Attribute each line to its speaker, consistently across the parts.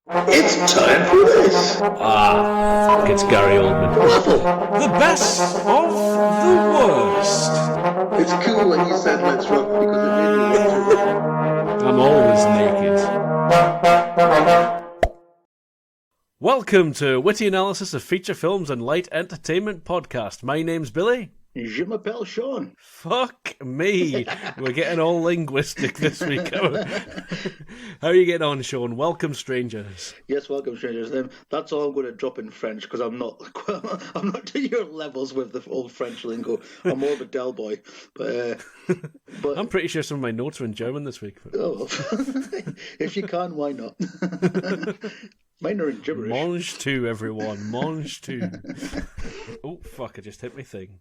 Speaker 1: It's time for this.
Speaker 2: It's Gary Oldman.
Speaker 3: The best of the worst.
Speaker 1: It's cool when you said let's rock because it made me want to rock.
Speaker 2: I'm always naked. Welcome to Whitty Analysis of Feature Films and Light Entertainment Podcast. My name's Billy.
Speaker 1: Je m'appelle Sean.
Speaker 2: Fuck me. We're getting all linguistic this week. How are you getting on, Sean? Welcome, strangers.
Speaker 1: Yes, welcome, strangers. That's all I'm going to drop in French because I'm not to your levels with the old French lingo. I'm more of a Del boy, but
Speaker 2: I'm pretty sure some of my notes are in German this week.
Speaker 1: Oh, if you can, why not? Mine are in gibberish.
Speaker 2: Mange two, everyone. Mange two. Oh, fuck, I just hit my thing.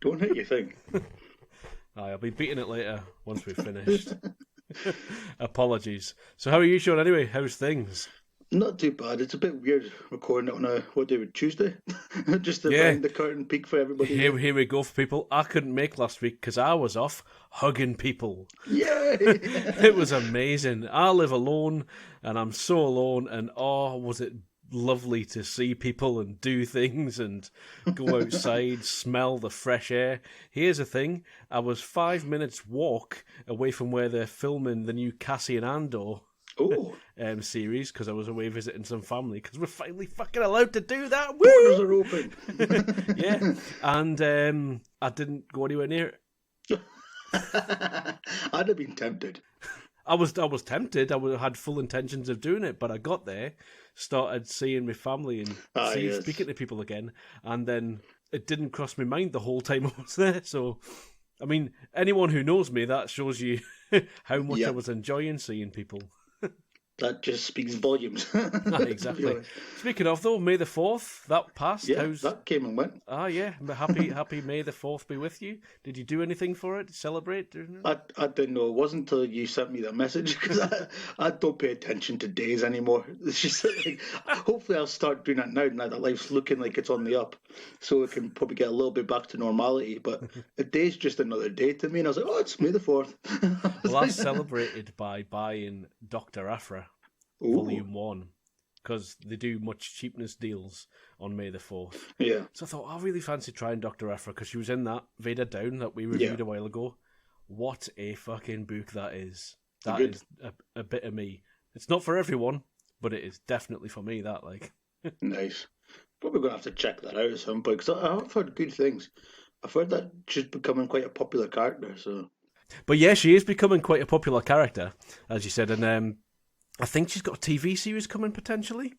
Speaker 1: Don't hit your thing.
Speaker 2: I'll be beating it later once we've finished. Apologies. So how are you, Sean, anyway? How's things?
Speaker 1: Not too bad. It's a bit weird recording it on what day? Tuesday? Just to find the curtain peak for everybody.
Speaker 2: Here we go for people. I couldn't make last week because I was off hugging people.
Speaker 1: Yay!
Speaker 2: It was amazing. I live alone and I'm so alone, and was it lovely to see people and do things and go outside, smell the fresh air. Here's the thing. I was 5 minutes walk away from where they're filming the new Cassie and Andor series because I was away visiting some family because we're finally fucking allowed to do that.
Speaker 1: Borders are open.
Speaker 2: Yeah, and I didn't go anywhere near it.
Speaker 1: I'd have been tempted.
Speaker 2: I was tempted. I had full intentions of doing it, but I got there, started seeing my family and speaking to people again, and then it didn't cross my mind the whole time I was there. So, I mean, anyone who knows me, that shows you how much I was enjoying seeing people.
Speaker 1: That just speaks volumes.
Speaker 2: Exactly. Speaking of, though, May the 4th, that passed.
Speaker 1: Yeah, that came and went.
Speaker 2: Yeah. Happy May the 4th be with you. Did you do anything for it? Celebrate?
Speaker 1: I didn't know. It wasn't until you sent me that message because I don't pay attention to days anymore. It's just like, hopefully I'll start doing that now that life's looking like it's on the up. So it can probably get a little bit back to normality. But a day's just another day to me. And I was like, it's May the 4th.
Speaker 2: Well, I celebrated by buying Dr. Aphra. Volume 1, because they do much cheapness deals on May the 4th.
Speaker 1: Yeah.
Speaker 2: So I thought, I really fancy trying Dr. Aphra because she was in that Vader Down that we reviewed a while ago. What a fucking book that is. That is a bit of me. It's not for everyone, but it is definitely for me, that, like.
Speaker 1: Nice. Probably going to have to check that out at some point because I've heard good things. I've heard that she's becoming quite a popular character, so.
Speaker 2: But yeah, she is becoming quite a popular character, as you said, and I think she's got a TV series coming potentially.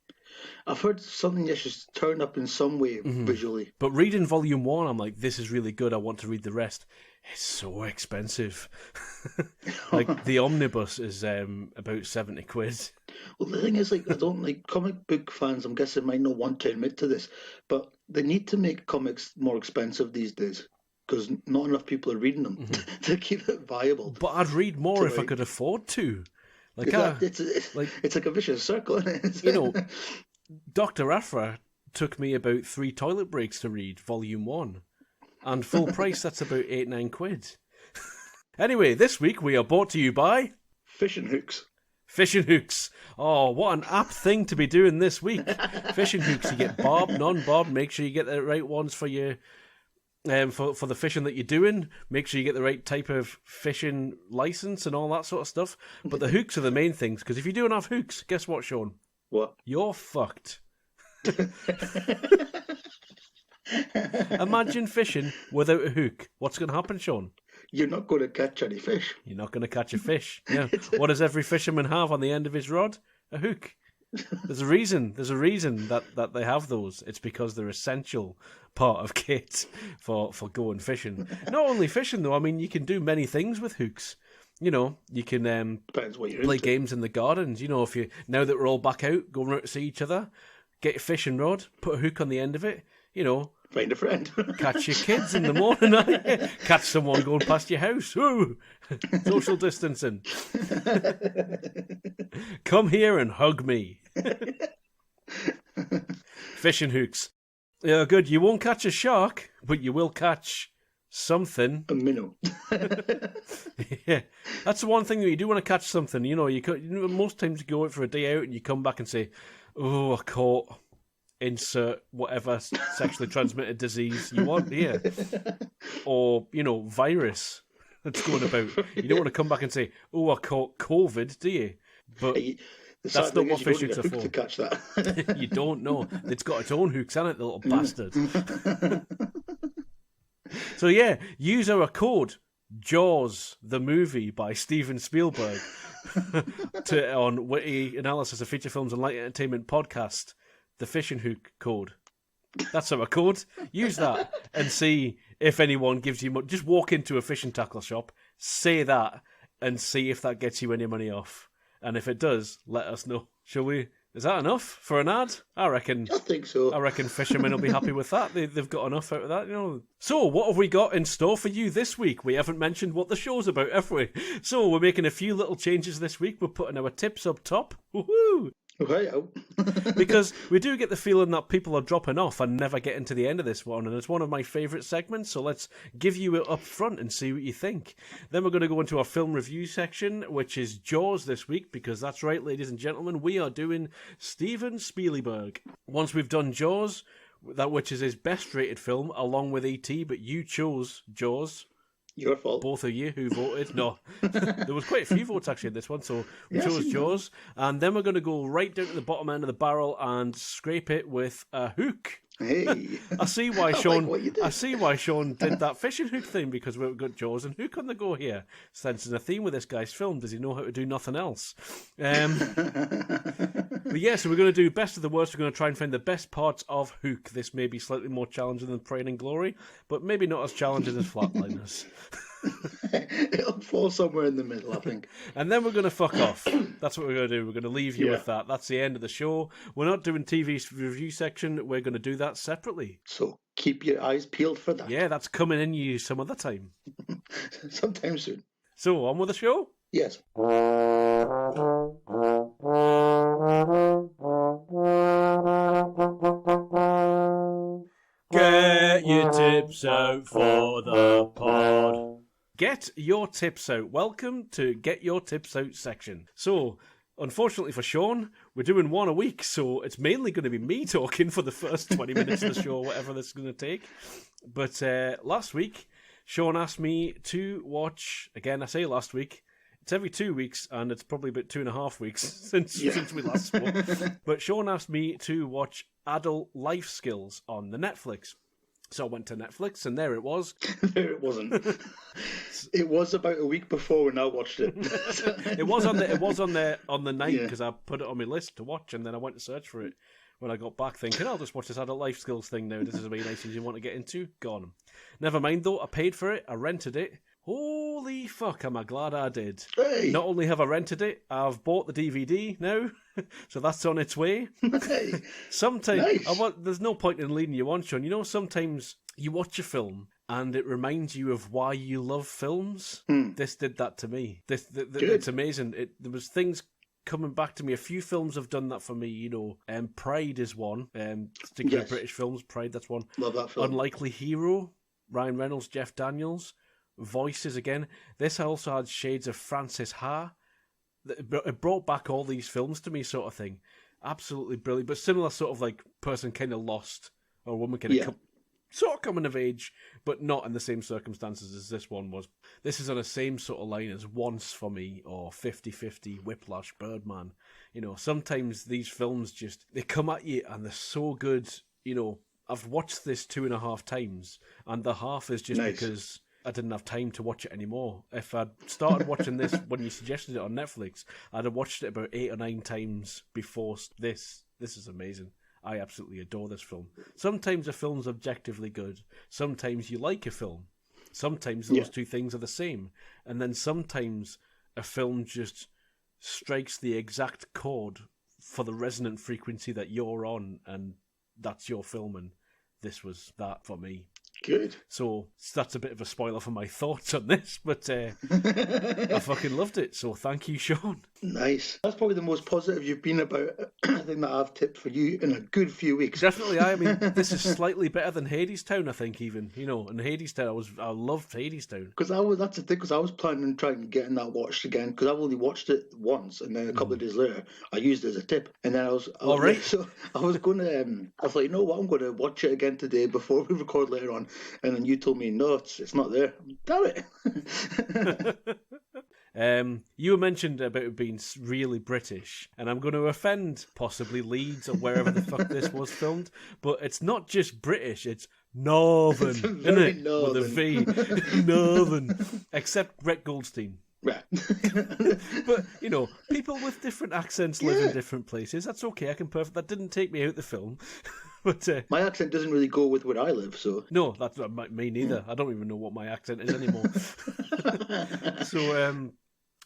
Speaker 1: I've heard something she's turned up in some way visually.
Speaker 2: But reading Volume 1, I'm like, this is really good. I want to read the rest. It's so expensive. Like, the omnibus is about 70 quid.
Speaker 1: Well, the thing is, I don't like comic book fans. I'm guessing might not want to admit to this, but they need to make comics more expensive these days because not enough people are reading them to keep it viable.
Speaker 2: But I'd read more if I could afford to. Like,
Speaker 1: it's like a vicious circle, isn't it?
Speaker 2: Dr. Aphra took me about 3 toilet breaks to read Volume 1. And full price, that's about 8-9 quid. Anyway, this week we are brought to you by...
Speaker 1: Fishing hooks.
Speaker 2: Fishing hooks. Oh, what an apt thing to be doing this week. Fishing hooks. You get barbed, non-barbed. Make sure you get the right ones for your... for the fishing that you're doing, make sure you get the right type of fishing license and all that sort of stuff. But the hooks are the main things, because if you don't have hooks, guess what, Sean?
Speaker 1: What?
Speaker 2: You're fucked. Imagine fishing without a hook. What's going to happen, Sean?
Speaker 1: You're not going to catch any fish.
Speaker 2: You're not going to catch a fish. Yeah. What does every fisherman have on the end of his rod? A hook. There's a reason that they have those. It's because they're essential part of kit for going fishing. Not only fishing though, I mean you can do many things with hooks. You know, you can play games in the gardens. You know, if you now that we're all back out, going out to see each other, get your fishing rod, put a hook on the end of it, you know.
Speaker 1: Find a friend.
Speaker 2: Catch your kids in the morning. Catch someone going past your house. Ooh, social distancing. Come here and hug me. Fishing hooks. Yeah, good. You won't catch a shark, but you will catch something.
Speaker 1: A minnow.
Speaker 2: Yeah, that's the one thing that you do want to catch something. Most times you go out for a day out and you come back and say, "Oh, I caught insert whatever sexually transmitted disease you want here," or virus that's going about. You don't want to come back and say, "Oh, I caught COVID," do you? But that's not what fish hooks are for.
Speaker 1: To catch that.
Speaker 2: You don't know. It's got its own hooks on it, the little bastard. So yeah, use our code Jaws the movie by Steven Spielberg on Whitty Analysis of Feature Films and Light Entertainment podcast. The fishing hook code. That's our code. Use that and see if anyone gives you money. Just walk into a fishing tackle shop, say that, and see if that gets you any money off. And if it does, let us know. Shall we? Is that enough for an ad? I reckon.
Speaker 1: I think so.
Speaker 2: I reckon fishermen will be happy with that. They've got enough out of that, So, what have we got in store for you this week? We haven't mentioned what the show's about, have we? So, we're making a few little changes this week. We're putting our tips up top. Woohoo!
Speaker 1: Okay.
Speaker 2: Because we do get the feeling that people are dropping off and never getting to the end of this one, and it's one of my favourite segments, so let's give you it up front and see what you think. Then we're going to go into our film review section, which is Jaws this week, because that's right, ladies and gentlemen, we are doing Steven Spielberg. Once we've done Jaws, which is his best rated film, along with E.T., but you chose Jaws.
Speaker 1: Your fault.
Speaker 2: Both of you who voted. No, there was quite a few votes actually in this one, so we chose Jaws. And then we're going to go right down to the bottom end of the barrel and scrape it with a hook.
Speaker 1: Hey,
Speaker 2: I see why Sean.
Speaker 1: I
Speaker 2: see why Sean did that fishing hook thing, because we've got Jaws and hook on the go here. Sensing a theme with this guy's film. Does he know how to do nothing else? But yeah, so we're going to do best of the worst. We're going to try and find the best parts of Hook. This may be slightly more challenging than Praying in Glory, but maybe not as challenging as Flatliners.
Speaker 1: It'll fall somewhere in the middle, I think.
Speaker 2: And then we're going to fuck off. That's what we're going to do. We're going to leave you with that. That's the end of the show. We're not doing TV's review section. We're going to do that separately.
Speaker 1: So keep your eyes peeled for that.
Speaker 2: Yeah, that's coming in you some other time.
Speaker 1: Sometime soon.
Speaker 2: So, on with the show?
Speaker 1: Yes.
Speaker 2: Get your tips out for the pod. Get your tips out. Welcome to Get Your Tips Out section. So, unfortunately for Sean, we're doing one a week, so it's mainly going to be me talking for the first 20 minutes of the show, whatever this is going to take. But last week, Sean asked me to watch, again, I say last week, it's every 2 weeks, and it's probably about 2.5 weeks since we last spoke. But Sean asked me to watch Adult Life Skills on the Netflix. So I went to Netflix, and there it was.
Speaker 1: There it wasn't. It was about a week before when I watched it.
Speaker 2: It was on the night, because I put it on my list to watch, and then I went to search for it when I got back, thinking, I'll just watch this Adult Life Skills thing now. This is a really nice thing you want to get into. Gone. Never mind, though. I paid for it. I rented it. Holy fuck, am I glad I did.
Speaker 1: Hey.
Speaker 2: Not only have I rented it, I've bought the DVD now, so that's on its way.
Speaker 1: Hey.
Speaker 2: Sometimes,
Speaker 1: Nice.
Speaker 2: there's no point in leading you on, Sean. Sometimes you watch a film and it reminds you of why you love films. This did that to me. It's amazing. There was things coming back to me. A few films have done that for me, Pride is one. Sticking with British films, Pride, that's one.
Speaker 1: Love that film.
Speaker 2: Unlikely Hero, Ryan Reynolds, Jeff Daniels. Voices again. This also had shades of Francis Ha. It brought back all these films to me, sort of thing. Absolutely brilliant, but similar sort of like person kind of lost, or woman kind of sort of coming of age, but not in the same circumstances as this one was. This is on the same sort of line as Once for me, or 50-50, Whiplash, Birdman. Sometimes these films they come at you and they're so good. I've watched this 2.5 times, and the half is just because I didn't have time to watch it anymore. If I'd started watching this when you suggested it on Netflix, I'd have watched it about 8 or 9 times before this. This is amazing. I absolutely adore this film. Sometimes a film's objectively good. Sometimes you like a film. Sometimes those two things are the same. And then sometimes a film just strikes the exact chord for the resonant frequency that you're on, and that's your film, and this was that for me.
Speaker 1: Good.
Speaker 2: So that's a bit of a spoiler for my thoughts on this, but I fucking loved it. So thank you, Sean.
Speaker 1: Nice. That's probably the most positive you've been about thing that I've tipped for you in a good few weeks.
Speaker 2: Definitely, I mean, this is slightly better than Hadestown, I think. Even in Hadestown, I loved Hadestown.
Speaker 1: Because that's the thing. Because I was planning on trying to get that watched again. Because I've only watched it once, and then a couple of days later, I used it as a tip. And then I was
Speaker 2: right.
Speaker 1: So I was going to. I was like, you know what? I'm going to watch it again today before we record later on. And then you told me, no, it's not there. Damn it.
Speaker 2: You mentioned about it being really British, and I'm going to offend possibly Leeds or wherever the fuck this was filmed, but it's not just British, it's Northern, isn't it?
Speaker 1: Northern.
Speaker 2: With a V. Northern. Except Brett Goldstein.
Speaker 1: Right.
Speaker 2: But, people with different accents live in different places. That's okay, that didn't take me out the film. But
Speaker 1: my accent doesn't really go with where I live, so...
Speaker 2: No, that's me neither. I don't even know what my accent is anymore. So,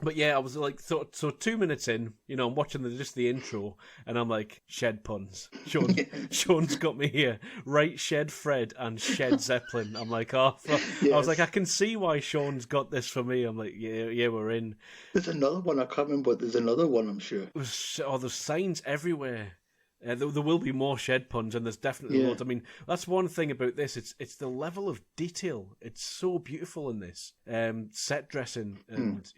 Speaker 2: but yeah, I was like, so 2 minutes in, I'm watching just the intro, and I'm like, shed puns. Sean's got me here. Right, Shed Fred and Shed Zeppelin. I'm like, oh, fuck. Yes. I was like, I can see why Sean's got this for me. I'm like, yeah, we're in.
Speaker 1: There's another one, I can't remember, but there's another one, I'm sure.
Speaker 2: There's signs everywhere. There will be more shed puns, and there's definitely loads. I mean, that's one thing about this. It's the level of detail. It's so beautiful in this. Set dressing and,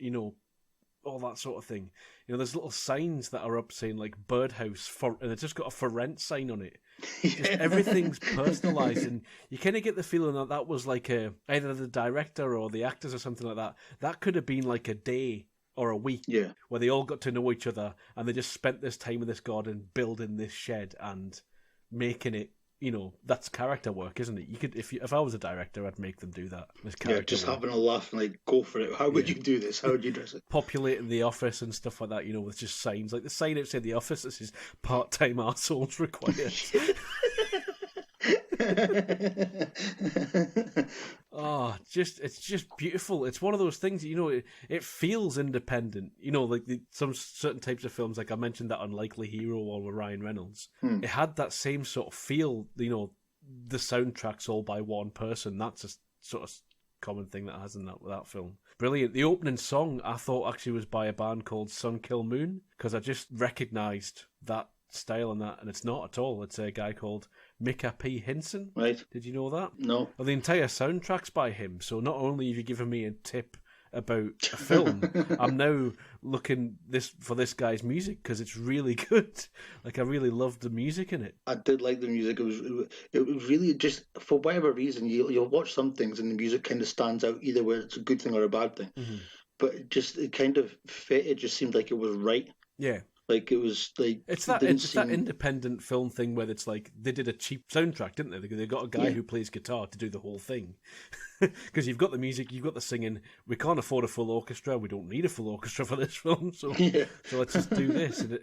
Speaker 2: all that sort of thing. There's little signs that are up saying, like, Birdhouse, and it's just got a for rent sign on it. Just everything's personalised, and you kind of get the feeling that was like either the director or the actors or something like that. That could have been like a day or a week where they all got to know each other and they just spent this time in this garden building this shed and making it, that's character work, isn't it? You could, if I was a director, I'd make them do that. This character
Speaker 1: just
Speaker 2: work.
Speaker 1: having a laugh and like, go for it. How would you do this? How would you dress it?
Speaker 2: Populating the office and stuff like that, with just signs. Like the sign outside the office that says part-time arseholes required. It's just beautiful. It's one of those things, it feels independent. Like some certain types of films, like I mentioned that Unlikely Hero one with Ryan Reynolds. It had that same sort of feel, the soundtrack's all by one person. That's a sort of common thing that has in that film. Brilliant. The opening song I thought actually was by a band called Sun Kill Moon, because I just recognised that style and that, and it's not at all. It's a guy called Micah P. Hinson.
Speaker 1: Right.
Speaker 2: Did you know that?
Speaker 1: No.
Speaker 2: Well, the entire soundtrack's by him, so not only have you given me a tip about a film, I'm now looking for this guy's music, because it's really good. Like, I really loved the music in it.
Speaker 1: I did like the music. It was really just, for whatever reason, you'll watch some things and the music kind of stands out, either where it's a good thing or a bad thing. Mm-hmm. But it kind of fit. It just seemed like it was right.
Speaker 2: Yeah.
Speaker 1: Like, it was like...
Speaker 2: It's that independent film thing where it's like, they did a cheap soundtrack, didn't they? They got a guy who plays guitar to do the whole thing. Because you've got the music, you've got the singing. We can't afford a full orchestra. We don't need a full orchestra for this film. So let's just do this. And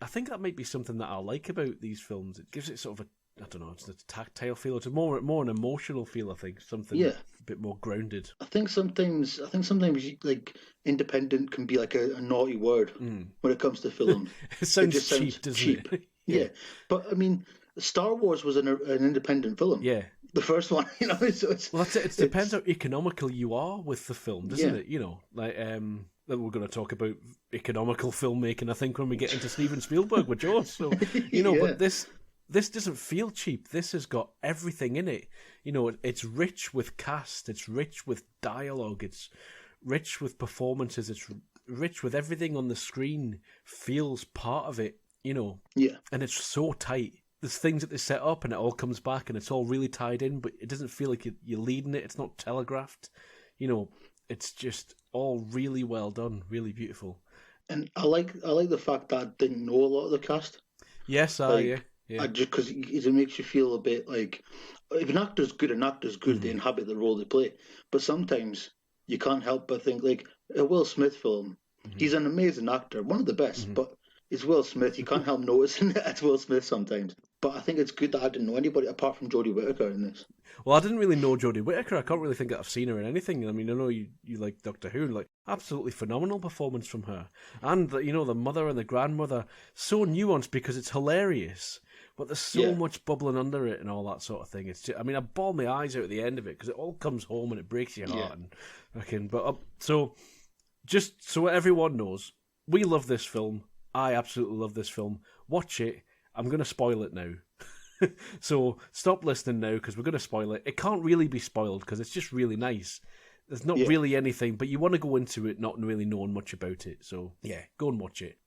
Speaker 2: I think that might be something that I like about these films. It gives it sort of I don't know, it's a tactile feel. It's more an emotional feel, I think. Something a bit more grounded.
Speaker 1: I think sometimes like independent can be like a naughty word when it comes to film.
Speaker 2: It sounds cheap, doesn't it?
Speaker 1: Yeah. But I mean, Star Wars was an independent film.
Speaker 2: Yeah.
Speaker 1: The first one, so it's...
Speaker 2: Well, that's it. It depends how economical you are with the film, doesn't it? Like, we're going to talk about economical filmmaking, I think, when we get into Steven Spielberg with Jaws. So, but this doesn't feel cheap. This has got everything in it. It's rich with cast. It's rich with dialogue. It's rich with performances. It's rich with everything on the screen feels part of it, Yeah. And it's so tight. There's things that they set up and it all comes back and it's all really tied in, but it doesn't feel like you're leading it. It's not telegraphed. It's just all really well done, really beautiful.
Speaker 1: And I like the fact that I didn't know a lot of the cast.
Speaker 2: Yes,
Speaker 1: yeah. Just because it makes you feel a bit like, if an actor's good, they inhabit the role they play. But sometimes you can't help but think, like a Will Smith film, he's an amazing actor, one of the best, but it's Will Smith. You can't help noticing that it's Will Smith sometimes. But I think it's good that I didn't know anybody apart from Jodie Whittaker in this.
Speaker 2: Well, I didn't really know Jodie Whittaker. I can't really think that I've seen her in anything. I mean, I know you like Doctor Who, like absolutely phenomenal performance from her. And, the mother and the grandmother, so nuanced because it's hilarious. But there's so much bubbling under it and all that sort of thing. It's just, I mean, I bawled my eyes out at the end of it because it all comes home and it breaks your heart. So just so everyone knows, we love this film. I absolutely love this film. Watch it. I'm going to spoil it now. So stop listening now because we're going to spoil it. It can't really be spoiled because it's just really nice. There's not really anything, but you want to go into it not really knowing much about it. So, yeah, go and watch it.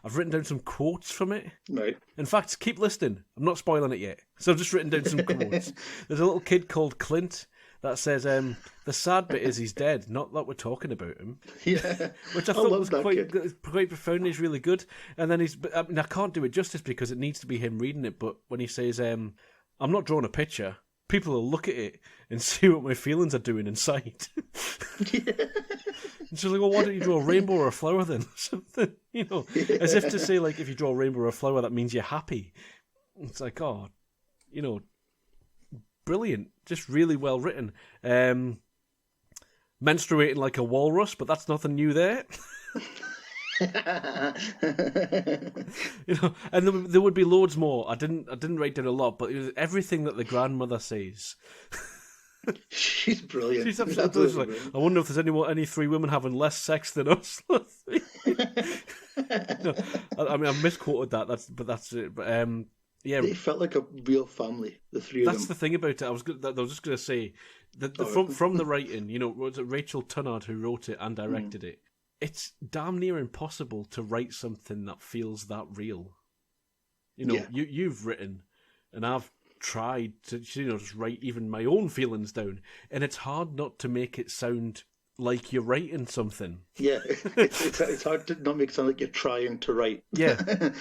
Speaker 2: I've written down some quotes from it.
Speaker 1: Right.
Speaker 2: In fact, keep listening. I'm not spoiling it yet. So I've just written down some quotes. There's a little kid called Clint that says, the sad bit is he's dead, not that we're talking about him.
Speaker 1: Yeah.
Speaker 2: Which I thought was quite profound. He's really good. And then I can't do it justice because it needs to be him reading it, but when he says, I'm not drawing a picture, people will look at it and see what my feelings are doing inside.
Speaker 1: Yeah.
Speaker 2: And she's like, well, why don't you draw a rainbow or a flower then? Something, as if to say, like, if you draw a rainbow or a flower, that means you're happy. It's like, brilliant. Just really well written. Menstruating like a walrus, but that's nothing new there. And there would be loads more. I didn't write down a lot, but it was everything that the grandmother says.
Speaker 1: She's brilliant.
Speaker 2: She's absolutely brilliant. I wonder if there's any three women having less sex than us. I mean, I've misquoted that. That's it. But yeah,
Speaker 1: they felt like a real family. The three of them.
Speaker 2: That's the thing about it. I was just going to say that from the writing. Was it Rachel Tunnard who wrote it and directed it? It's damn near impossible to write something that feels that real. You've written, and I've tried to just write even my own feelings down, and it's hard not to make it sound like you're writing something.
Speaker 1: Yeah, it's hard to not make it sound like you're trying to write.
Speaker 2: Yeah,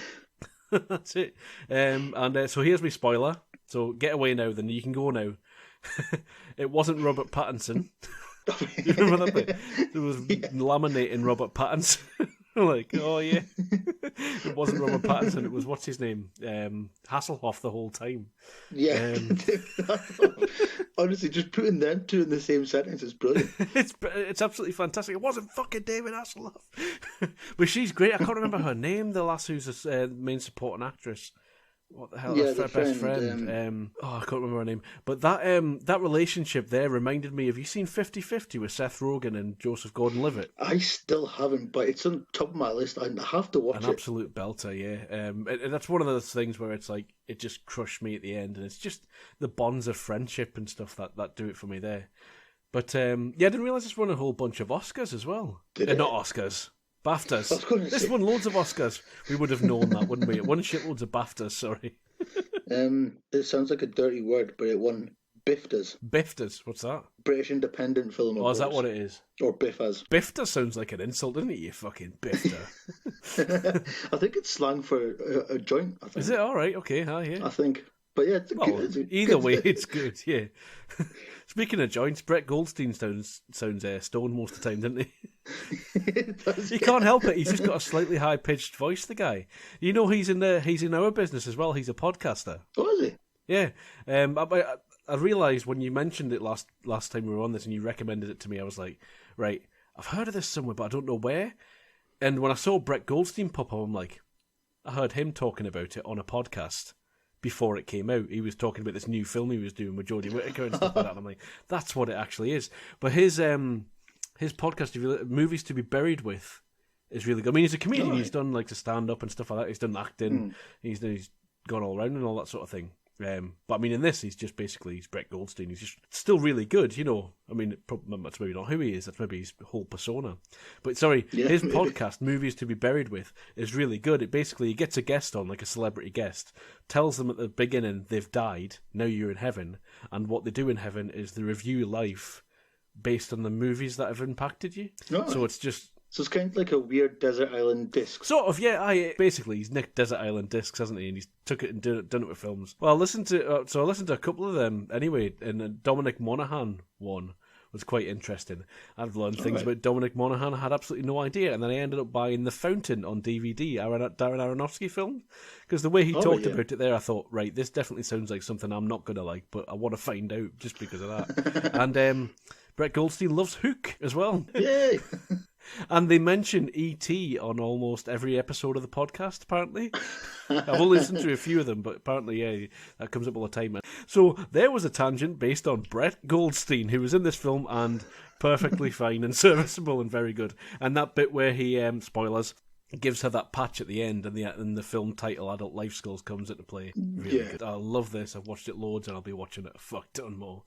Speaker 2: that's it. So here's my spoiler. So get away now, then you can go now. It wasn't Robert Pattinson. You remember that bit? There was laminating Robert Pattinson. Like, oh yeah. It wasn't Robert Pattinson, it was, what's his name? Hasselhoff the whole time.
Speaker 1: Yeah. Honestly, just putting them two in the same sentence is brilliant.
Speaker 2: It's absolutely fantastic. It wasn't fucking David Hasselhoff. But she's great. I can't remember her name, the lass who's a main supporting actress. What the hell?
Speaker 1: Yeah,
Speaker 2: her best friend. I can't remember her name. But that relationship there reminded me. Have you seen 50-50 with Seth Rogen and Joseph Gordon-Levitt?
Speaker 1: I still haven't, but it's on top of my list. I have to watch it.
Speaker 2: An absolute belter, yeah. And that's one of those things where it's like it just crushed me at the end, and it's just the bonds of friendship and stuff that do it for me there. But I didn't realise this won a whole bunch of Oscars as well.
Speaker 1: Did it?
Speaker 2: Not Oscars. BAFTAs. This won loads of Oscars. We would have known that, wouldn't we? It won shitloads of BAFTAs, sorry.
Speaker 1: It sounds like a dirty word, but it won BIFTAs.
Speaker 2: BIFTAs? What's that?
Speaker 1: British Independent Film Awards.
Speaker 2: Oh, is that what it is?
Speaker 1: Or BIFAs.
Speaker 2: BIFTA sounds like an insult, doesn't it, you fucking BIFTA?
Speaker 1: I think it's slang for a joint, I think.
Speaker 2: Is it? All right, okay, yeah.
Speaker 1: I think. But yeah,
Speaker 2: either way, it's good, yeah. Speaking of joints, Brett Goldstein sounds stoned most of the time, doesn't he? He can't help it. He's just got a slightly high-pitched voice, the guy. He's in our business as well. He's a podcaster.
Speaker 1: Oh, is he?
Speaker 2: Yeah. I realised when you mentioned it last time we were on this and you recommended it to me, I was like, right, I've heard of this somewhere, but I don't know where. And when I saw Brett Goldstein pop up, I'm like, I heard him talking about it on a podcast before it came out. He was talking about this new film he was doing with Jodie Whittaker and stuff like that. And I'm like, that's what it actually is. But his podcast, Movies to Be Buried With, is really good. I mean, he's a comedian. He's done like the stand-up and stuff like that. He's done acting. He's gone all around and all that sort of thing. But I mean, in this, he's Brett Goldstein. He's just still really good, I mean, that's maybe not who he is. That's maybe his whole persona. But sorry, his podcast, Movies to Be Buried With, is really good. It basically, he gets a guest on, like a celebrity guest, tells them at the beginning they've died, now you're in heaven, and what they do in heaven is they review life based on the movies that have impacted you. Oh. So it's just...
Speaker 1: So it's kind of like a weird Desert Island Discs.
Speaker 2: Sort of, yeah. Basically, he's nicked Desert Island Discs, hasn't he? And he's took it and done it with films. Well, I listened to a couple of them anyway, and the Dominic Monaghan one was quite interesting. I've learned things about Dominic Monaghan I had absolutely no idea, and then I ended up buying The Fountain on DVD, Darren Aronofsky film, because the way he talked about it there, I thought, right, this definitely sounds like something I'm not going to like, but I want to find out just because of that. And Brett Goldstein loves Hook as well. Yay! And they mention E.T. on almost every episode of the podcast, apparently. I've only listened to a few of them, but apparently, yeah, that comes up all the time. So there was a tangent based on Brett Goldstein, who was in this film and perfectly fine and serviceable and very good. And that bit where he, spoilers, It gives her that patch at the end, and the film title "Adult Life Skills" comes into play. Really good. I love this. I've watched it loads, and I'll be watching it a fuck ton more.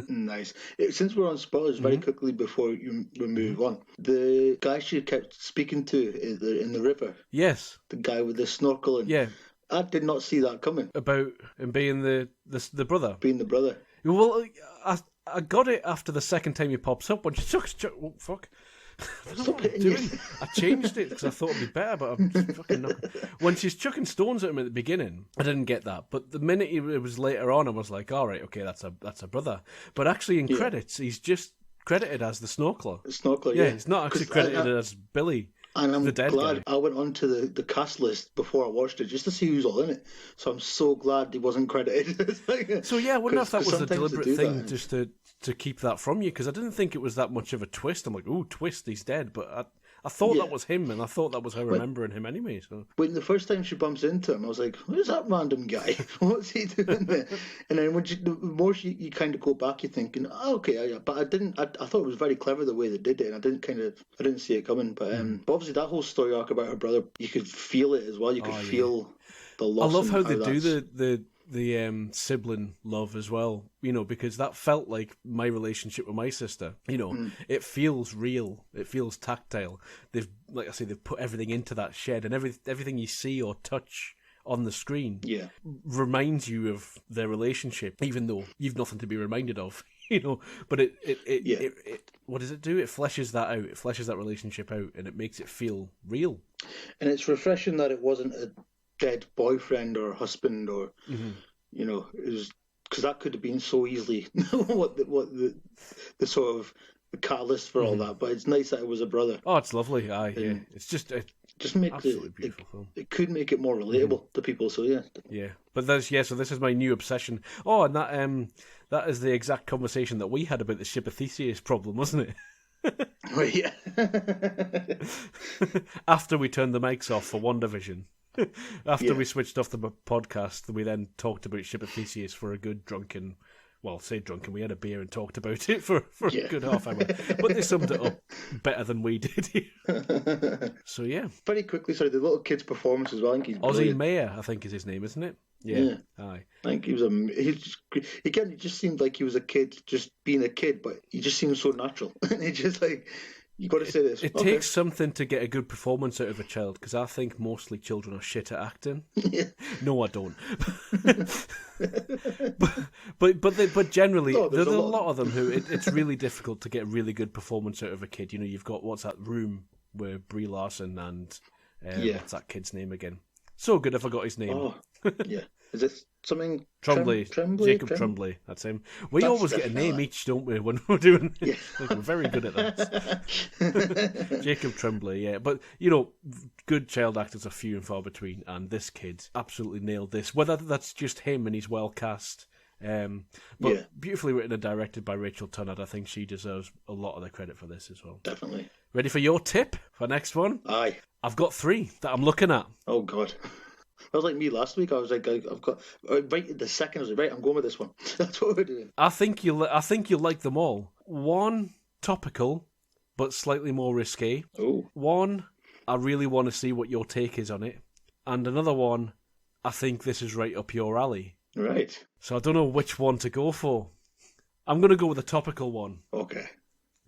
Speaker 1: Nice. Since we're on spoilers, very quickly before we move on, the guy she kept speaking to in the river.
Speaker 2: Yes.
Speaker 1: The guy with the snorkel.
Speaker 2: Yeah.
Speaker 1: I did not see that coming.
Speaker 2: About him being the brother.
Speaker 1: Being the brother.
Speaker 2: Well, I got it after the second time he pops up when she took. Oh, fuck.
Speaker 1: Stop hitting you.
Speaker 2: I changed it because I thought it'd be better, but I'm fucking not. When she's chucking stones at him at the beginning, I didn't get that. But the minute it was later on, I was like, all right, okay, that's a brother. But actually, in credits, he's just credited as the snorkeler.
Speaker 1: The snorkeler, yeah.
Speaker 2: He's not actually credited as Billy.
Speaker 1: And I'm
Speaker 2: the dead
Speaker 1: glad
Speaker 2: guy.
Speaker 1: I went onto the cast list before I watched it just to see who's all in it. So I'm so glad he wasn't credited.
Speaker 2: So yeah, I wonder if that was a deliberate thing
Speaker 1: that,
Speaker 2: just to keep that from you, because I didn't think it was that much of a twist. I'm like, ooh, twist, he's dead. But I thought that was him, and I thought that was her remembering him anyway. So
Speaker 1: when the first time she bumps into him, I was like, who's that random guy? What's he doing there? And then the more you kind of go back, you're thinking, oh, okay, yeah. But I didn't. I thought it was very clever the way they did it, and I didn't see it coming. But obviously that whole story arc about her brother, you could feel it as well. You could feel the loss.
Speaker 2: I love how they do the sibling love as well, because that felt like my relationship with my sister. It feels real. It feels tactile. They've put everything into that shed, and everything you see or touch on the screen reminds you of their relationship, even though you've nothing to be reminded of. But it what does it do? It fleshes that out. It fleshes that relationship out, and it makes it feel real.
Speaker 1: And it's refreshing that it wasn't a dead boyfriend or husband or it was, because that could have been so easily what the sort of the catalyst for all that. But it's nice that it was a brother.
Speaker 2: Oh, it's lovely. It's just makes absolutely beautiful film.
Speaker 1: It could make it more relatable to people. So
Speaker 2: but so this is my new obsession. Oh, and that is the exact conversation that we had about the ship of Theseus problem, wasn't it?
Speaker 1: Oh, yeah.
Speaker 2: After we turned the mics off for WandaVision. After we switched off the podcast, we then talked about Ship of Theseus for a good drunken. Well, say drunken. We had a beer and talked about it for a good half hour. But they summed it up better than we did. So yeah.
Speaker 1: Very quickly, sorry, the little kid's performance as well. I think he's
Speaker 2: Ozzie Mayer, I think is his name, isn't it? Yeah. Aye.
Speaker 1: I think he was again. It just seemed like he was a kid, just being a kid, but he just seemed so natural. And he just like. You got to say this.
Speaker 2: It takes something to get a good performance out of a child, because I think mostly children are shit at acting. Yeah. No, I don't. but generally, there's a lot of them who it's really difficult to get a really good performance out of a kid. You've got what's that Room where Brie Larson and what's that kid's name again? So good, I forgot his name.
Speaker 1: Oh, yeah. Is this something?
Speaker 2: Jacob Tremblay, that's him. That's always get a name each, don't we, when we're doing... Yeah. We're very good at that. Jacob Tremblay, yeah. But, good child actors are few and far between, and this kid absolutely nailed this. Whether that's just him and he's well cast, but beautifully written and directed by Rachel Tunnard. I think she deserves a lot of the credit for this as well.
Speaker 1: Definitely.
Speaker 2: Ready for your tip for next one?
Speaker 1: Aye.
Speaker 2: I've got 3 that I'm looking at.
Speaker 1: Oh, God. That was like me last week. I was like, I've got right the second. I was like, right, I'm going with this one. That's what we're doing.
Speaker 2: I think you'll like them all. One topical, but slightly more risque.
Speaker 1: Oh.
Speaker 2: One, I really want to see what your take is on it, and another one, I think this is right up your alley.
Speaker 1: Right.
Speaker 2: So I don't know which one to go for. I'm going to go with the topical one.
Speaker 1: Okay.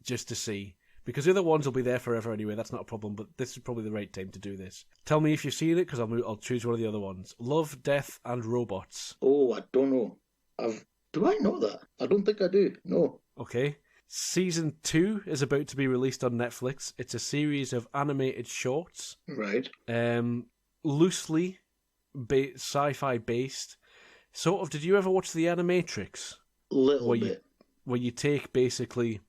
Speaker 2: Just to see. Because the other ones will be there forever anyway, that's not a problem, but this is probably the right time to do this. Tell me if you've seen it, because I'll choose one of the other ones. Love, Death and Robots.
Speaker 1: Oh, I don't know. Do I know that? I don't think I do, no.
Speaker 2: Okay. Season 2 is about to be released on Netflix. It's a series of animated shorts.
Speaker 1: Right.
Speaker 2: Loosely sci-fi based. Sort of, did you ever watch The Animatrix?
Speaker 1: Little bit.
Speaker 2: Where you take basically...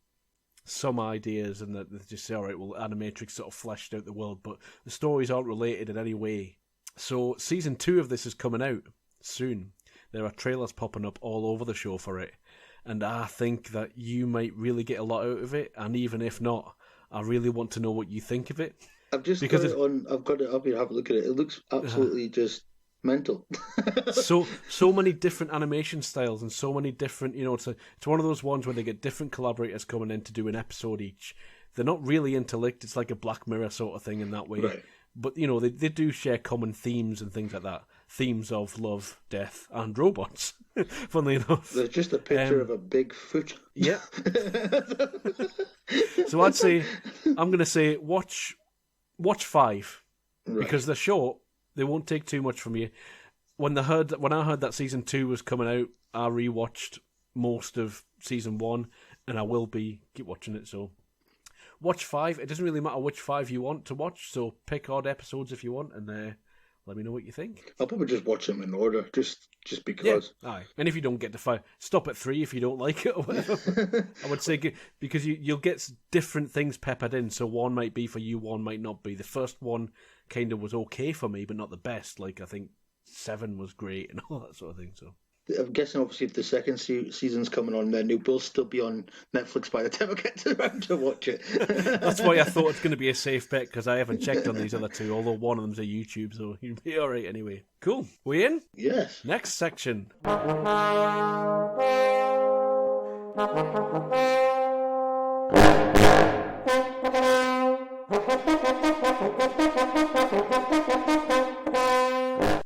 Speaker 2: some ideas and that they just say, all right, well, Animatrix sort of fleshed out the world, but the stories aren't related in any way. So season 2 of this is coming out soon. There are trailers popping up all over the show for it, and I think that you might really get a lot out of it, and even if not, I really want to know what you think of it.
Speaker 1: I've just got it on, I've got it up here, have a look at it. It looks absolutely just mental.
Speaker 2: so many different animation styles and so many different, it's one of those ones where they get different collaborators coming in to do an episode each. They're not really interlinked. It's like a Black Mirror sort of thing in that way.
Speaker 1: Right.
Speaker 2: but they do share common themes and things like that. Themes of love, death, and robots. Funnily enough,
Speaker 1: there's just a picture of a big foot.
Speaker 2: Yeah. So I'm going to say watch 5 because they're short. They won't take too much from you. When I heard that season 2 was coming out, I rewatched most of season 1, and I will keep watching it. So watch 5. It doesn't really matter which 5 you want to watch. So pick odd episodes if you want, and let me know what you think.
Speaker 1: I'll probably just watch them in order, just because.
Speaker 2: Yeah, aye. And if you don't get to 5, stop at 3 if you don't like it or whatever. I would say, because you'll get different things peppered in, so 1 might be for you, 1 might not be. The first one kind of was okay for me, but not the best. Like, I think 7 was great and all that sort of thing, so...
Speaker 1: I'm guessing, obviously, if the second season's coming on, then it will still be on Netflix by the time I get around to watch it.
Speaker 2: That's why I thought it's going to be a safe bet, because I haven't checked on these other 2, although one of them's a YouTube, so you'll be all right anyway. Cool. We in?
Speaker 1: Yes.
Speaker 2: Next section.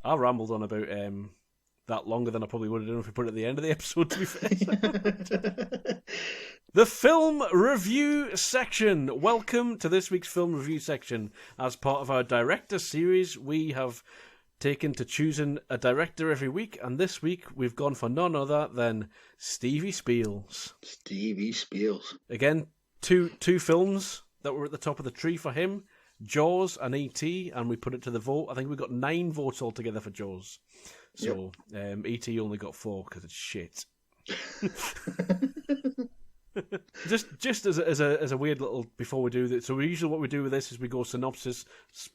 Speaker 2: I rambled on about... that longer than I probably would have done if we put it at the end of the episode, to be fair. The film review section. Welcome to this week's film review section. As part of our director series, we have taken to choosing a director every week, and this week we've gone for none other than Stevie Spiels.
Speaker 1: Stevie Spiels.
Speaker 2: Again, two films that were at the top of the tree for him, Jaws and E.T., and we put it to the vote. I think we got 9 votes altogether for Jaws. So, E.T. only got 4 because it's shit. just as a weird little before we do this. So usually what we do with this is we go synopsis,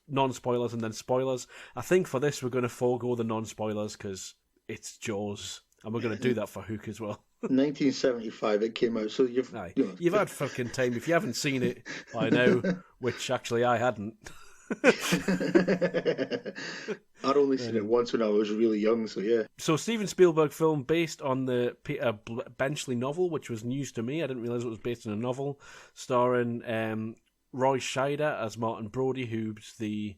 Speaker 2: non-spoilers, and then spoilers. I think for this we're going to forego the non-spoilers because it's Jaws, and we're going to do that for Hook as well.
Speaker 1: 1975 it came out, so you've
Speaker 2: had fucking time. If you haven't seen it by now, which actually I hadn't.
Speaker 1: I'd only seen it once when I was really young, so yeah.
Speaker 2: So Steven Spielberg film based on the Peter Benchley novel, which was news to me. I didn't realise it was based on a novel, starring Roy Scheider as Martin Brody, who's the